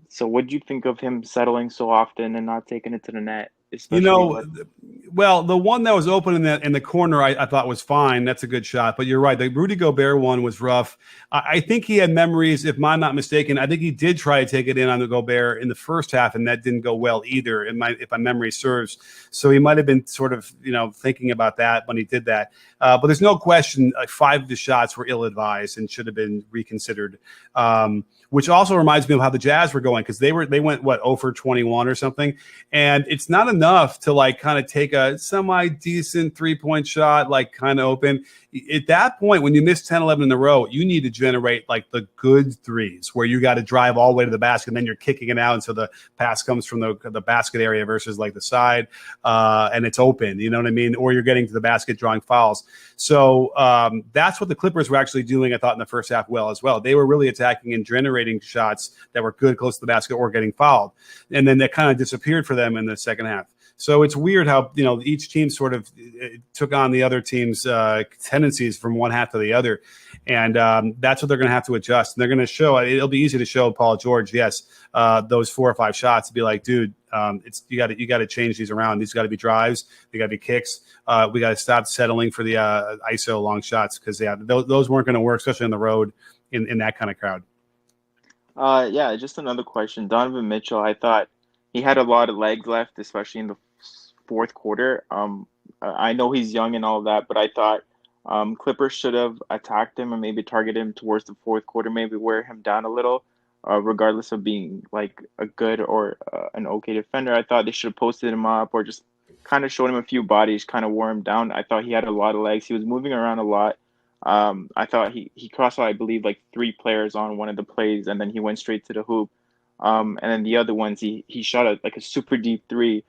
So what do you think of him settling so often and not taking it to the net? Well, the one that was open in the corner, I thought was fine. That's a good shot. But you're right. The Rudy Gobert one was rough. I think he had memories, if I'm not mistaken. I think he did try to take it in on the Gobert in the first half, and that didn't go well either, if my memory serves. So he might have been sort of, thinking about that when he did that. But there's no question 5 of the shots were ill-advised and should have been reconsidered. Which also reminds me of how the Jazz were going, because they went 0 for 21 or something, and it's not enough to kind of take a semi-decent 3-point shot kind of open. At that point, when you miss 10, 11 in a row, you need to generate the good threes where you got to drive all the way to the basket, and then you're kicking it out, and so the pass comes from the basket area versus the side, and it's open. You know what I mean? Or you're getting to the basket drawing fouls. So that's what the Clippers were actually doing, I thought, in the first half as well. They were really attacking and generating shots that were good close to the basket or getting fouled. And then that kind of disappeared for them in the second half. So it's weird how, each team sort of took on the other team's tendencies from one half to the other. And that's what they're going to have to adjust. And they're going to show. It'll be easy to show Paul George, yes, those 4 or 5 shots to be like, dude, you got to change these around. These got to be drives. They got to be kicks. We got to stop settling for the ISO long shots because those weren't going to work, especially on the road in that kind of crowd. Yeah, just another question. Donovan Mitchell, I thought he had a lot of legs left, especially in the fourth quarter. I know he's young and all that, but I thought Clippers should have attacked him and maybe targeted him towards the fourth quarter, maybe wear him down a little, regardless of being like a good or an okay defender. I thought they should have posted him up or just kind of showed him a few bodies, kind of wore him down. I thought he had a lot of legs. He was moving around a lot. I thought he crossed out, I believe, like 3 players on one of the plays, and then he went straight to the hoop. And then the other ones, he shot like a super deep 3.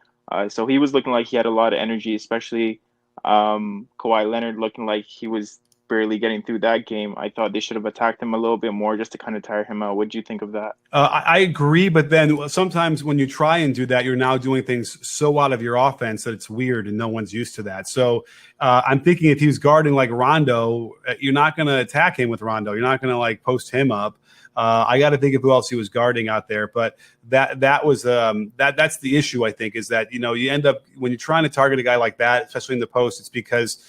So he was looking like he had a lot of energy, especially Kawhi Leonard looking like he was barely getting through that game. I thought they should have attacked him a little bit more just to kind of tire him out. What do you think of that? I agree, but then sometimes when you try and do that, you're now doing things so out of your offense that it's weird and no one's used to that. So I'm thinking if he was guarding like Rondo, you're not going to attack him with Rondo. You're not going to like post him up. I got to think of who else he was guarding out there, but that was that's the issue. I think is that you end up when you're trying to target a guy like that, especially in the post, it's because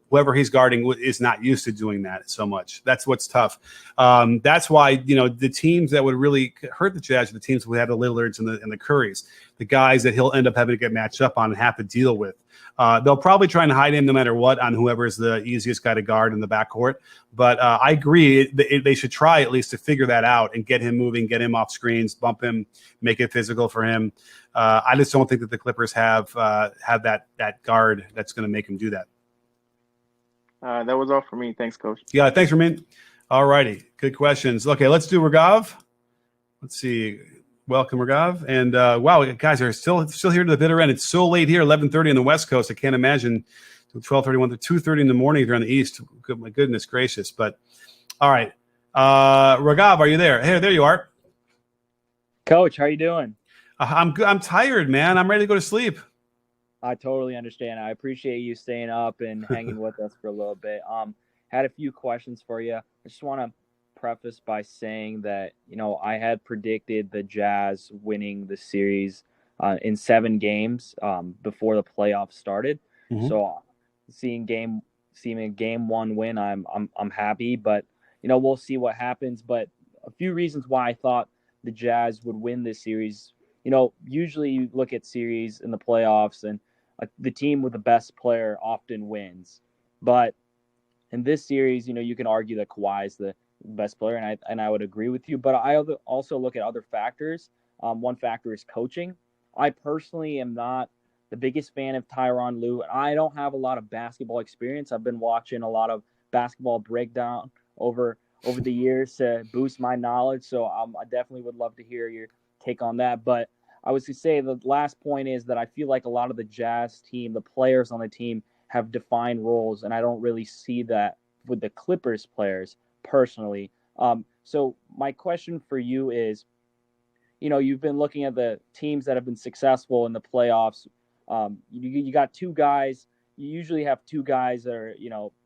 whoever he's guarding is not used to doing that so much. That's what's tough. That's why the teams that would really hurt the Jazz are the teams who had the Lillards and the Currys, the guys that he'll end up having to get matched up on and have to deal with. They'll probably try and hide him no matter what on whoever is the easiest guy to guard in the backcourt. But I agree. They should try at least to figure that out and get him moving, get him off screens, bump him, make it physical for him. I just don't think that the Clippers have that guard that's going to make him do that. That was all for me. Thanks, Coach. Yeah, thanks, Ramin. All righty. Good questions. Okay, let's do Ragav. Let's see. Welcome, Ragav. And wow, guys are still here to the bitter end. It's so late here, 11:30 on the West Coast. I can't imagine 12:31 to 2:30 in the morning if you're on the East. Good, my goodness gracious. But all right. Ragav, are you there? Hey, there you are. Coach, how you doing? I'm good. I'm tired, man. I'm ready to go to sleep. I totally understand. I appreciate you staying up and hanging with us for a little bit. Had a few questions for you. I just want to preface by saying that, I had predicted the Jazz winning the series in 7 games before the playoffs started. Mm-hmm. So seeing a game 1 win, I'm happy, but we'll see what happens. But a few reasons why I thought the Jazz would win this series. Usually you look at series in the playoffs and the team with the best player often wins. But in this series, you can argue that Kawhi is the best player, and I would agree with you. But I also look at other factors. One factor is coaching. I personally am not the biggest fan of Tyronn Lue. I don't have a lot of basketball experience. I've been watching a lot of basketball breakdown over the years to boost my knowledge. So I definitely would love to hear your take on that. But I was to say the last point is that I feel like a lot of the Jazz team, the players on the team, have defined roles, and I don't really see that with the Clippers players personally. So my question for you is, you've been looking at the teams that have been successful in the playoffs. You got 2 guys. You usually have 2 guys that are,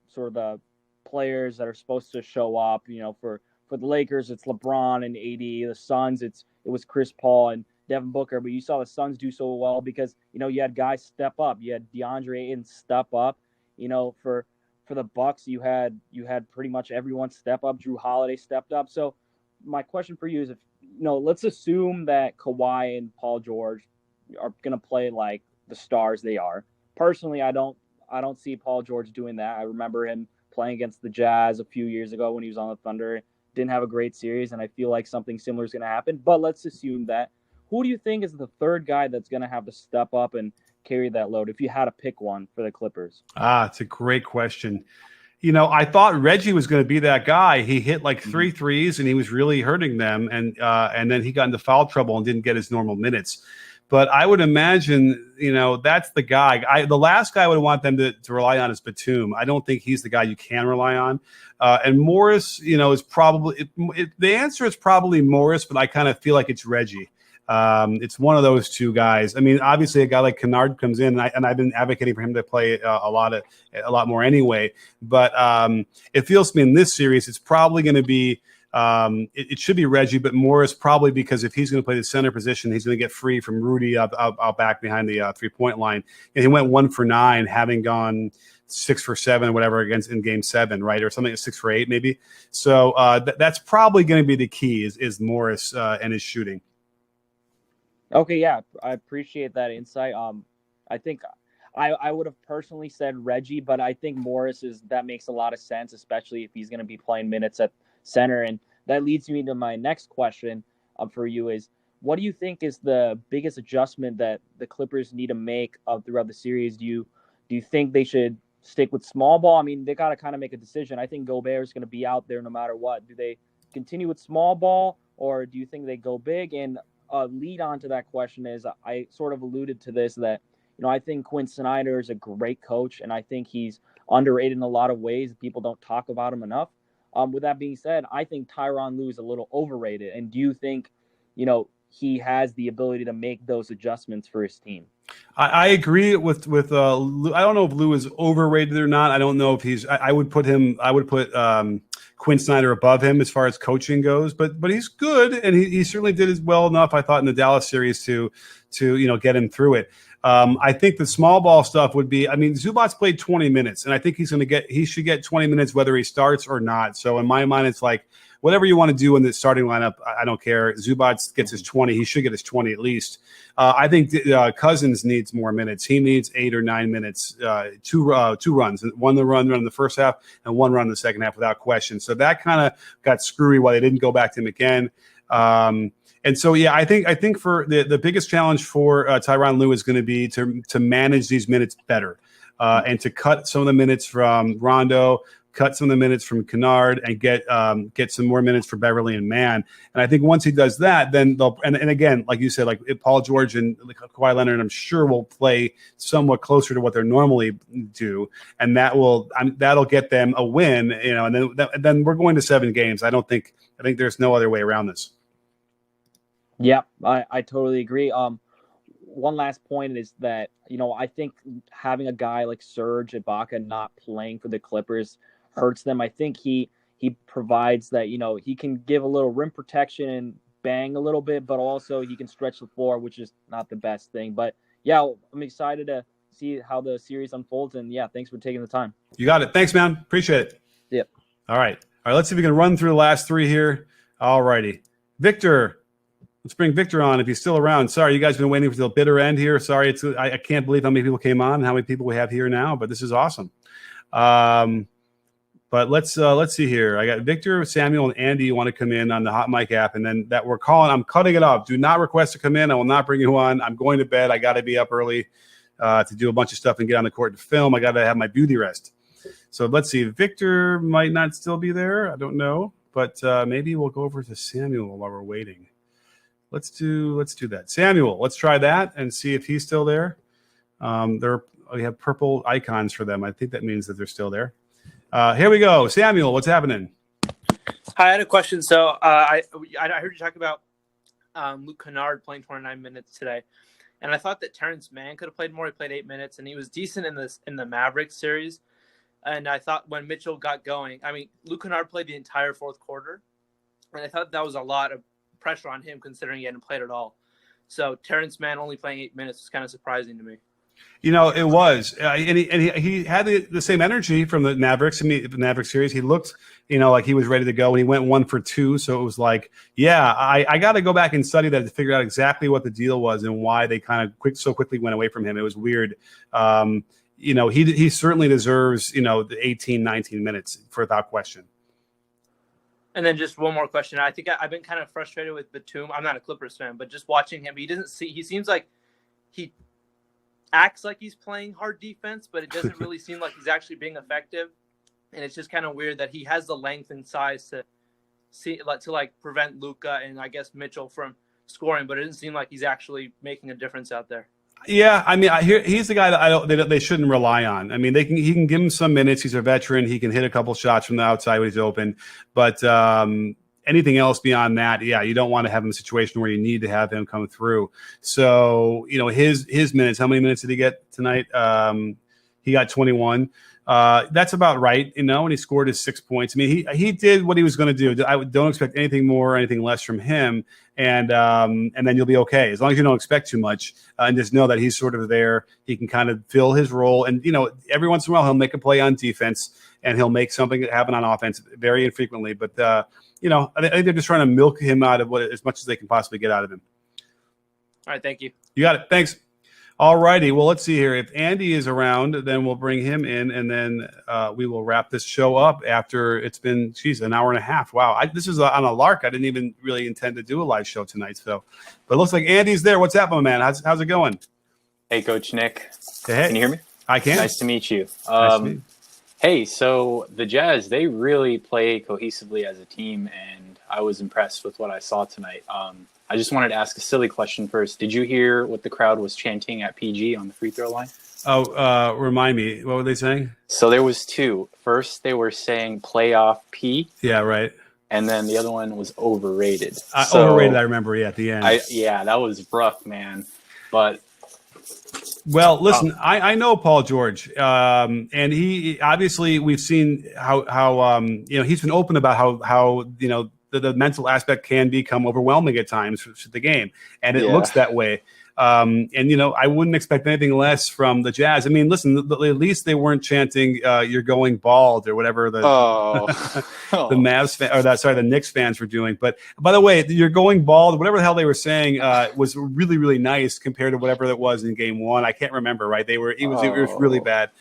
sort of the players that are supposed to show up. For the Lakers, it's LeBron and AD. The Suns, it was Chris Paul and Devin Booker, but you saw the Suns do so well because, you had guys step up. You had DeAndre Ayton step up. For the Bucks, you had pretty much everyone step up. Drew Holiday stepped up. So my question for you is, let's assume that Kawhi and Paul George are going to play like the stars they are. Personally, I don't see Paul George doing that. I remember him playing against the Jazz a few years ago when he was on the Thunder. Didn't have a great series, and I feel like something similar is going to happen. But let's assume that. Who do you think is the third guy that's going to have to step up and carry that load if you had to pick one for the Clippers? It's a great question. I thought Reggie was going to be that guy. He hit like 3 threes and he was really hurting them. And then he got into foul trouble and didn't get his normal minutes. But I would imagine, that's the guy. The last guy I would want them to rely on is Batum. I don't think he's the guy you can rely on. And Morris, is probably the answer is probably Morris, but I kind of feel like it's Reggie. It's one of those two guys. I mean, obviously, a guy like Canard comes in, and I've been advocating for him to play a lot more anyway. But it feels to me in this series, it's probably going to be it should be Reggie, but Morris probably, because if he's going to play the center position, he's going to get free from Rudy out back behind the 3-point line. And he went 1 for 9, having gone 6 for 7, whatever, against in Game 7, right, or something, 6 for 8 maybe. So that's probably going to be the key is Morris and his shooting. Okay, yeah, I appreciate that insight. I think I would have personally said Reggie, but I think Morris that makes a lot of sense, especially if he's going to be playing minutes at center. And that leads me to my next question for you is, what do you think is the biggest adjustment that the Clippers need to make throughout the series? Do you think they should stick with small ball? I mean, they got to kind of make a decision. I think Gobert is going to be out there no matter what. Do they continue with small ball, or do you think they go big? And lead on to that question is, I sort of alluded to this, that I think Quinn Snyder is a great coach, and I think he's underrated in a lot of ways. People don't talk about him enough. With that being said, I think Tyronn Lue is a little overrated. And do you think, he has the ability to make those adjustments for his team? I agree with Lue. I don't know if Lue is overrated or not. I don't know if he's. I would put Quinn Snyder above him as far as coaching goes, but he's good, and he certainly did as well enough, I thought, in the Dallas series to get him through it. I think the small ball stuff would be, I mean, Zubac's played 20 minutes, and I think he should get 20 minutes whether he starts or not. So in my mind, it's like, whatever you want to do in the starting lineup, I don't care. Zubac gets his 20. He should get his 20 at least. I think Cousins needs more minutes. He needs 8 or 9 minutes, two runs, one run in the first half and one run in the second half without question. So that kind of got screwy why they didn't go back to McCann. And so, yeah, I think for the biggest challenge for Tyronn Lue is going to be to manage these minutes better and to cut some of the minutes from Rondo, cut some of the minutes from Canard, and get some more minutes for Beverly and Mann. And I think once he does that, then they'll and again, like you said, like Paul George and Kawhi Leonard, I'm sure will play somewhat closer to what they normally do, and that'll get them a win. And then we're going to 7 games. I think there's no other way around this. Yeah, I totally agree. One last point is that, I think having a guy like Serge Ibaka not playing for the Clippers hurts them. I think he provides that, he can give a little rim protection and bang a little bit, but also he can stretch the floor, which is not the best thing. But yeah, I'm excited to see how the series unfolds. And yeah, thanks for taking the time. You got it. Thanks, man. Appreciate it. Yep. All right. Let's see if we can run through the last 3 here. All righty. Victor. Let's bring Victor on if he's still around. Sorry, you guys have been waiting for the bitter end here. Sorry, I can't believe how many people came on and how many people we have here now, but this is awesome. But let's see here. I got Victor, Samuel, and Andy. You want to come in on the Hot Mic app, and then that we're calling. I'm cutting it off. Do not request to come in. I will not bring you on. I'm going to bed. I got to be up early to do a bunch of stuff and get on the court to film. I got to have my beauty rest. So let's see. Victor might not still be there. I don't know, but maybe we'll go over to Samuel while we're waiting. Let's do that. Samuel, let's try that and see if he's still there. We have purple icons for them. I think that means that they're still there. Here we go. Samuel, what's happening? Hi, I had a question. So I heard you talk about Luke Canard playing 29 minutes today, and I thought that Terrence Mann could have played more. He played 8 minutes, and he was decent in the Mavericks series. And I thought when Mitchell got going, I mean, Luke Canard played the entire fourth quarter, and I thought that was a lot of pressure on him considering he hadn't played at all. So Terrence Mann only playing 8 minutes was kind of surprising to me. It was, and he had the same energy from the Mavericks. The Mavericks series, he looked, like he was ready to go, and he went 1 for 2. So it was like, yeah, I got to go back and study that to figure out exactly what the deal was and why they kind of so quickly went away from him. It was weird. He certainly deserves, the 18, 19 minutes without question. And then just one more question. I think I've been kind of frustrated with Batum. I'm not a Clippers fan, but just watching him, he seems like he acts like he's playing hard defense, but it doesn't really seem like he's actually being effective. And it's just kind of weird that he has the length and size to prevent Luka and I guess Mitchell from scoring, but it doesn't seem like he's actually making a difference out there. Yeah, I mean, he's the guy that they shouldn't rely on. I mean, he can give him some minutes. He's a veteran. He can hit a couple shots from the outside when he's open. But and anything else beyond that, yeah, you don't want to have him in a situation where you need to have him come through. So, his minutes, how many minutes did he get tonight? He got 21. That's about right, and he scored his 6 points. I mean, he did what he was going to do. I don't expect anything more or anything less from him, and then you'll be okay as long as you don't expect too much, and just know that he's sort of there. He can kind of fill his role, and every once in a while he'll make a play on defense, and he'll make something happen on offense very infrequently. But I think they're just trying to milk him out of as much as they can possibly get out of him. All right, thank you. You got it. Thanks. All righty. Well, let's see here. If Andy is around, then we'll bring him in, and then we will wrap this show up after it's been, an hour and a half. Wow. This is on a lark. I didn't even really intend to do a live show tonight. So, but it looks like Andy's there. What's up, my man? How's it going? Hey, Coach Nick. Hey. Can you hear me? I can. Nice to meet you. Nice to meet you. Hey, so the Jazz, they really play cohesively as a team, and I was impressed with what I saw tonight. I just wanted to ask a silly question first. Did you hear what the crowd was chanting at PG on the free throw line? Oh, remind me. What were they saying? So there was two. First, they were saying playoff P. Yeah, right. And then the other one was overrated. Overrated, I remember, at the end. That was rough, man. But well, listen, I know Paul George, and he obviously we've seen how he's been open about how the mental aspect can become overwhelming at times for the game, and it looks that way. And I wouldn't expect anything less from the Jazz. I mean, listen, at least they weren't chanting "You're going bald" or whatever the the Mavs the Knicks fans were doing. But by the way, "You're going bald," whatever the hell they were saying, was really, really nice compared to whatever that was in Game 1. I can't remember. Right? It was really bad.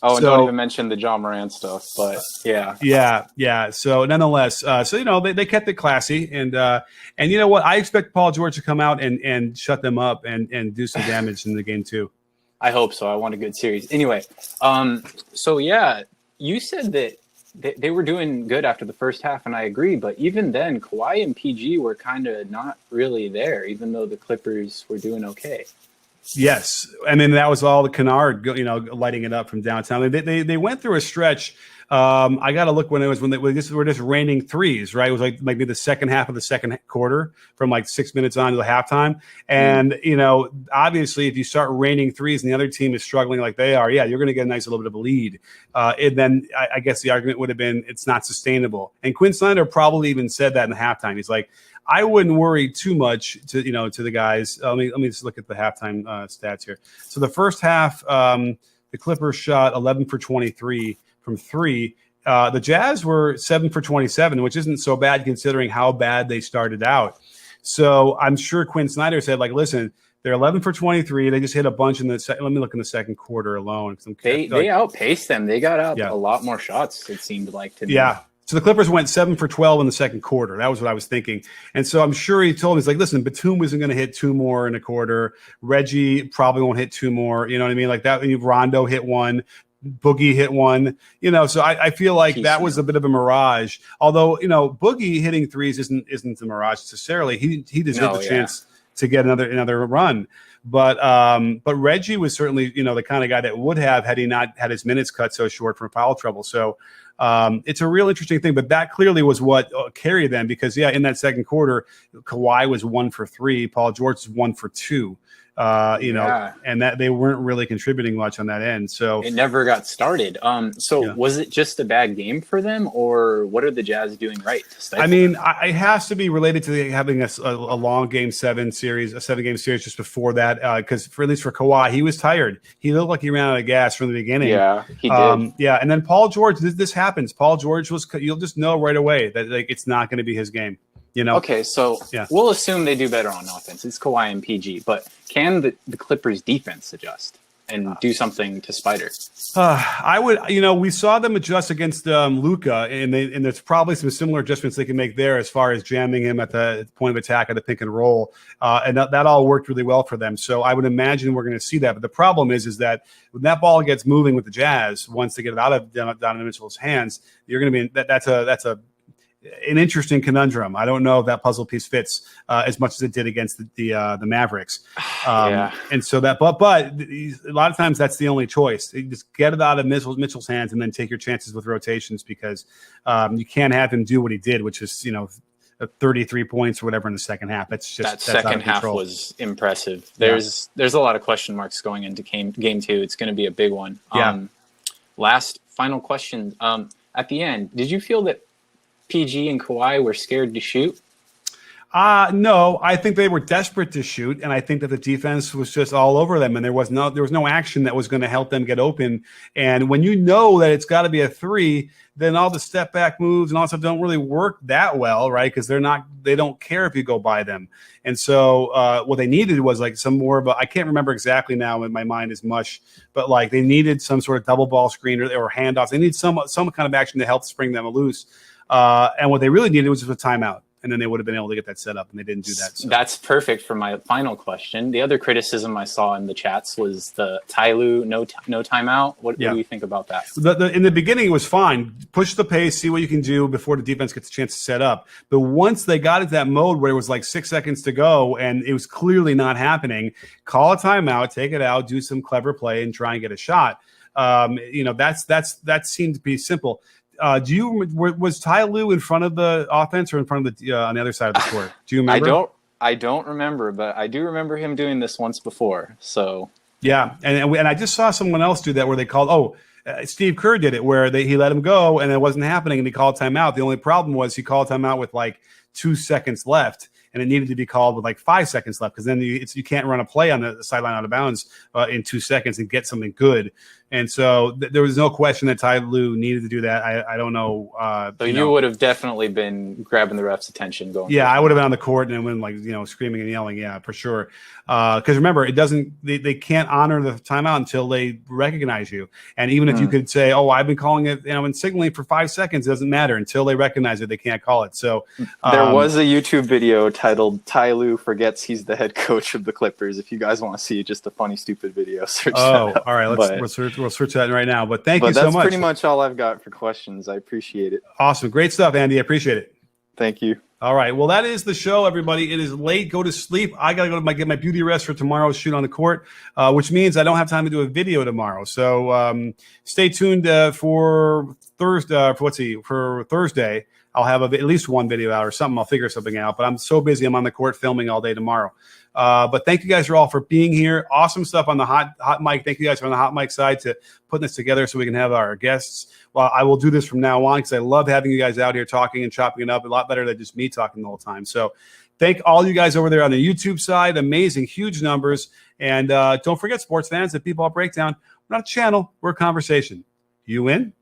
Oh, and don't even mention the John Morant stuff, but yeah. Yeah. So nonetheless, they kept it classy, and you know what? I expect Paul George to come out and shut them up and do some damage in the game too. I hope so. I want a good series. Anyway, so yeah, you said that they were doing good after the first half, and I agree. But even then, Kawhi and PG were kind of not really there, even though the Clippers were doing okay. Yes, and then that was all the Canard, lighting it up from downtown. They went through a stretch. I got to look when they were just raining threes, right? It was like maybe the second half of the second quarter, from like 6 minutes on to the halftime. And obviously, if you start raining threes and the other team is struggling like they are, you're going to get a nice little bit of a lead. And then I guess the argument would have been it's not sustainable. And Quinn Snyder probably even said that in the halftime. He's like, I wouldn't worry too much to the guys. Let me just look at the halftime stats here. So the first half, the Clippers shot 11 for 23 from three. The Jazz were 7 for 27, which isn't so bad considering how bad they started out. So I'm sure Quinn Snyder said, listen, they're 11 for 23. They just hit a bunch in the let me look in the second quarter alone. They outpaced them. They got out a lot more shots, it seemed like to me. Yeah. So the Clippers went 7 for 12 in the second quarter. That was what I was thinking. And so I'm sure he told me, he's like, listen, Batum isn't going to hit 2 more in a quarter. Reggie probably won't hit 2 more. You know what I mean? Like that. Rondo hit 1. Boogie hit 1. So I feel like that was a bit of a mirage. Although, Boogie hitting threes isn't a mirage necessarily. He deserved a chance to get another run. But Reggie was certainly, the kind of guy that would have had he not had his minutes cut so short from foul trouble. So it's a real interesting thing, but that clearly was what carried them because, in that second quarter, Kawhi was 1 for 3. Paul George was 1 for 2. And that they weren't really contributing much on that end. So it never got started. Was it just a bad game for them, or what are the Jazz doing right? I mean, it has to be related to having a long Game 7 series, a 7-game series just before that. Because at least for Kawhi, he was tired. He looked like he ran out of gas from the beginning. Yeah, he did. And then Paul George, this happens. Paul George you'll just know right away that it's not going to be his game. Okay, so we'll assume they do better on offense. It's Kawhi and PG, but can the Clippers defense adjust and do something to Spider? I would, we saw them adjust against Luka, and there's probably some similar adjustments they can make there as far as jamming him at the point of attack at the pick and roll, and that all worked really well for them. So I would imagine we're going to see that. But the problem is that when that ball gets moving with the Jazz, once they get it out of Donovan Mitchell's hands, you're going to be that's an interesting conundrum. I don't know if that puzzle piece fits as much as it did against the Mavericks. And so but a lot of times that's the only choice. You just get it out of Mitchell's hands and then take your chances with rotations because you can't have him do what he did, which is 33 points or whatever in the second half. That's just That that's out of second half control. was impressive. There's a lot of question marks going into game 2. It's going to be a big one. Yeah. Last final question. At the end, did you feel that PG and Kawhi were scared to shoot? No, I think they were desperate to shoot, and I think that the defense was just all over them, and there was no action that was going to help them get open. And when you know that it's got to be a 3, then all the step back moves and all that stuff don't really work that well, right? Because they don't care if you go by them. And so what they needed was like some more of I can't remember exactly now, in my mind is mush, but like they needed some sort of double ball screen or handoffs. They need some kind of action to help spring them loose. And what they really needed was just a timeout. And then they would have been able to get that set up, and they didn't do that. So. That's perfect for my final question. The other criticism I saw in the chats was the Ty Lue no timeout. What do you think about that? In the beginning, it was fine. Push the pace, see what you can do before the defense gets a chance to set up. But once they got into that mode where it was like 6 seconds to go and it was clearly not happening, call a timeout, take it out, do some clever play, and try and get a shot. That seemed to be simple. Was Ty Lue in front of the offense or in front of the on the other side of the court? Do you remember? I don't remember, but I do remember him doing this once before. So yeah, and I just saw someone else do that where they called. Steve Kerr did it where he let him go and it wasn't happening and he called timeout. The only problem was he called timeout with like 2 seconds left. And it needed to be called with like 5 seconds left because then you can't run a play on the sideline out of bounds in 2 seconds and get something good. And so there was no question that Ty Lue needed to do that. I don't know. So you would have definitely been grabbing the ref's attention going. Yeah, I would have been on the court and been screaming and yelling. Yeah, for sure. Because remember, they can't honor the timeout until they recognize you. And even if you could say, "Oh, I've been calling it," and signaling for 5 seconds, it doesn't matter until they recognize it. They can't call it. So there was a YouTube video titled "Ty Lue forgets he's the head coach of the Clippers." If you guys want to see just a funny, stupid video, search that up. All right. We'll search that right now. But thank you so much. That's pretty much all I've got for questions. I appreciate it. Awesome. Great stuff, Andy. I appreciate it. Thank you. All right. Well, that is the show, everybody. It is late. Go to sleep. I got to go get my beauty rest for tomorrow's shoot on the court, which means I don't have time to do a video tomorrow. So stay tuned for Thursday. For Thursday, I'll have at least one video out or something. I'll figure something out. But I'm so busy. I'm on the court filming all day tomorrow. But thank you guys all for being here. Awesome stuff on the hot mic. Thank you guys on the hot mic side to putting this together so we can have our guests. Well, I will do this from now on because I love having you guys out here talking and chopping it up. A lot better than just me talking the whole time. So thank all you guys over there on the YouTube side. Amazing, huge numbers. And don't forget, sports fans, at BBALL Breakdown, we're not a channel. We're a conversation. You in?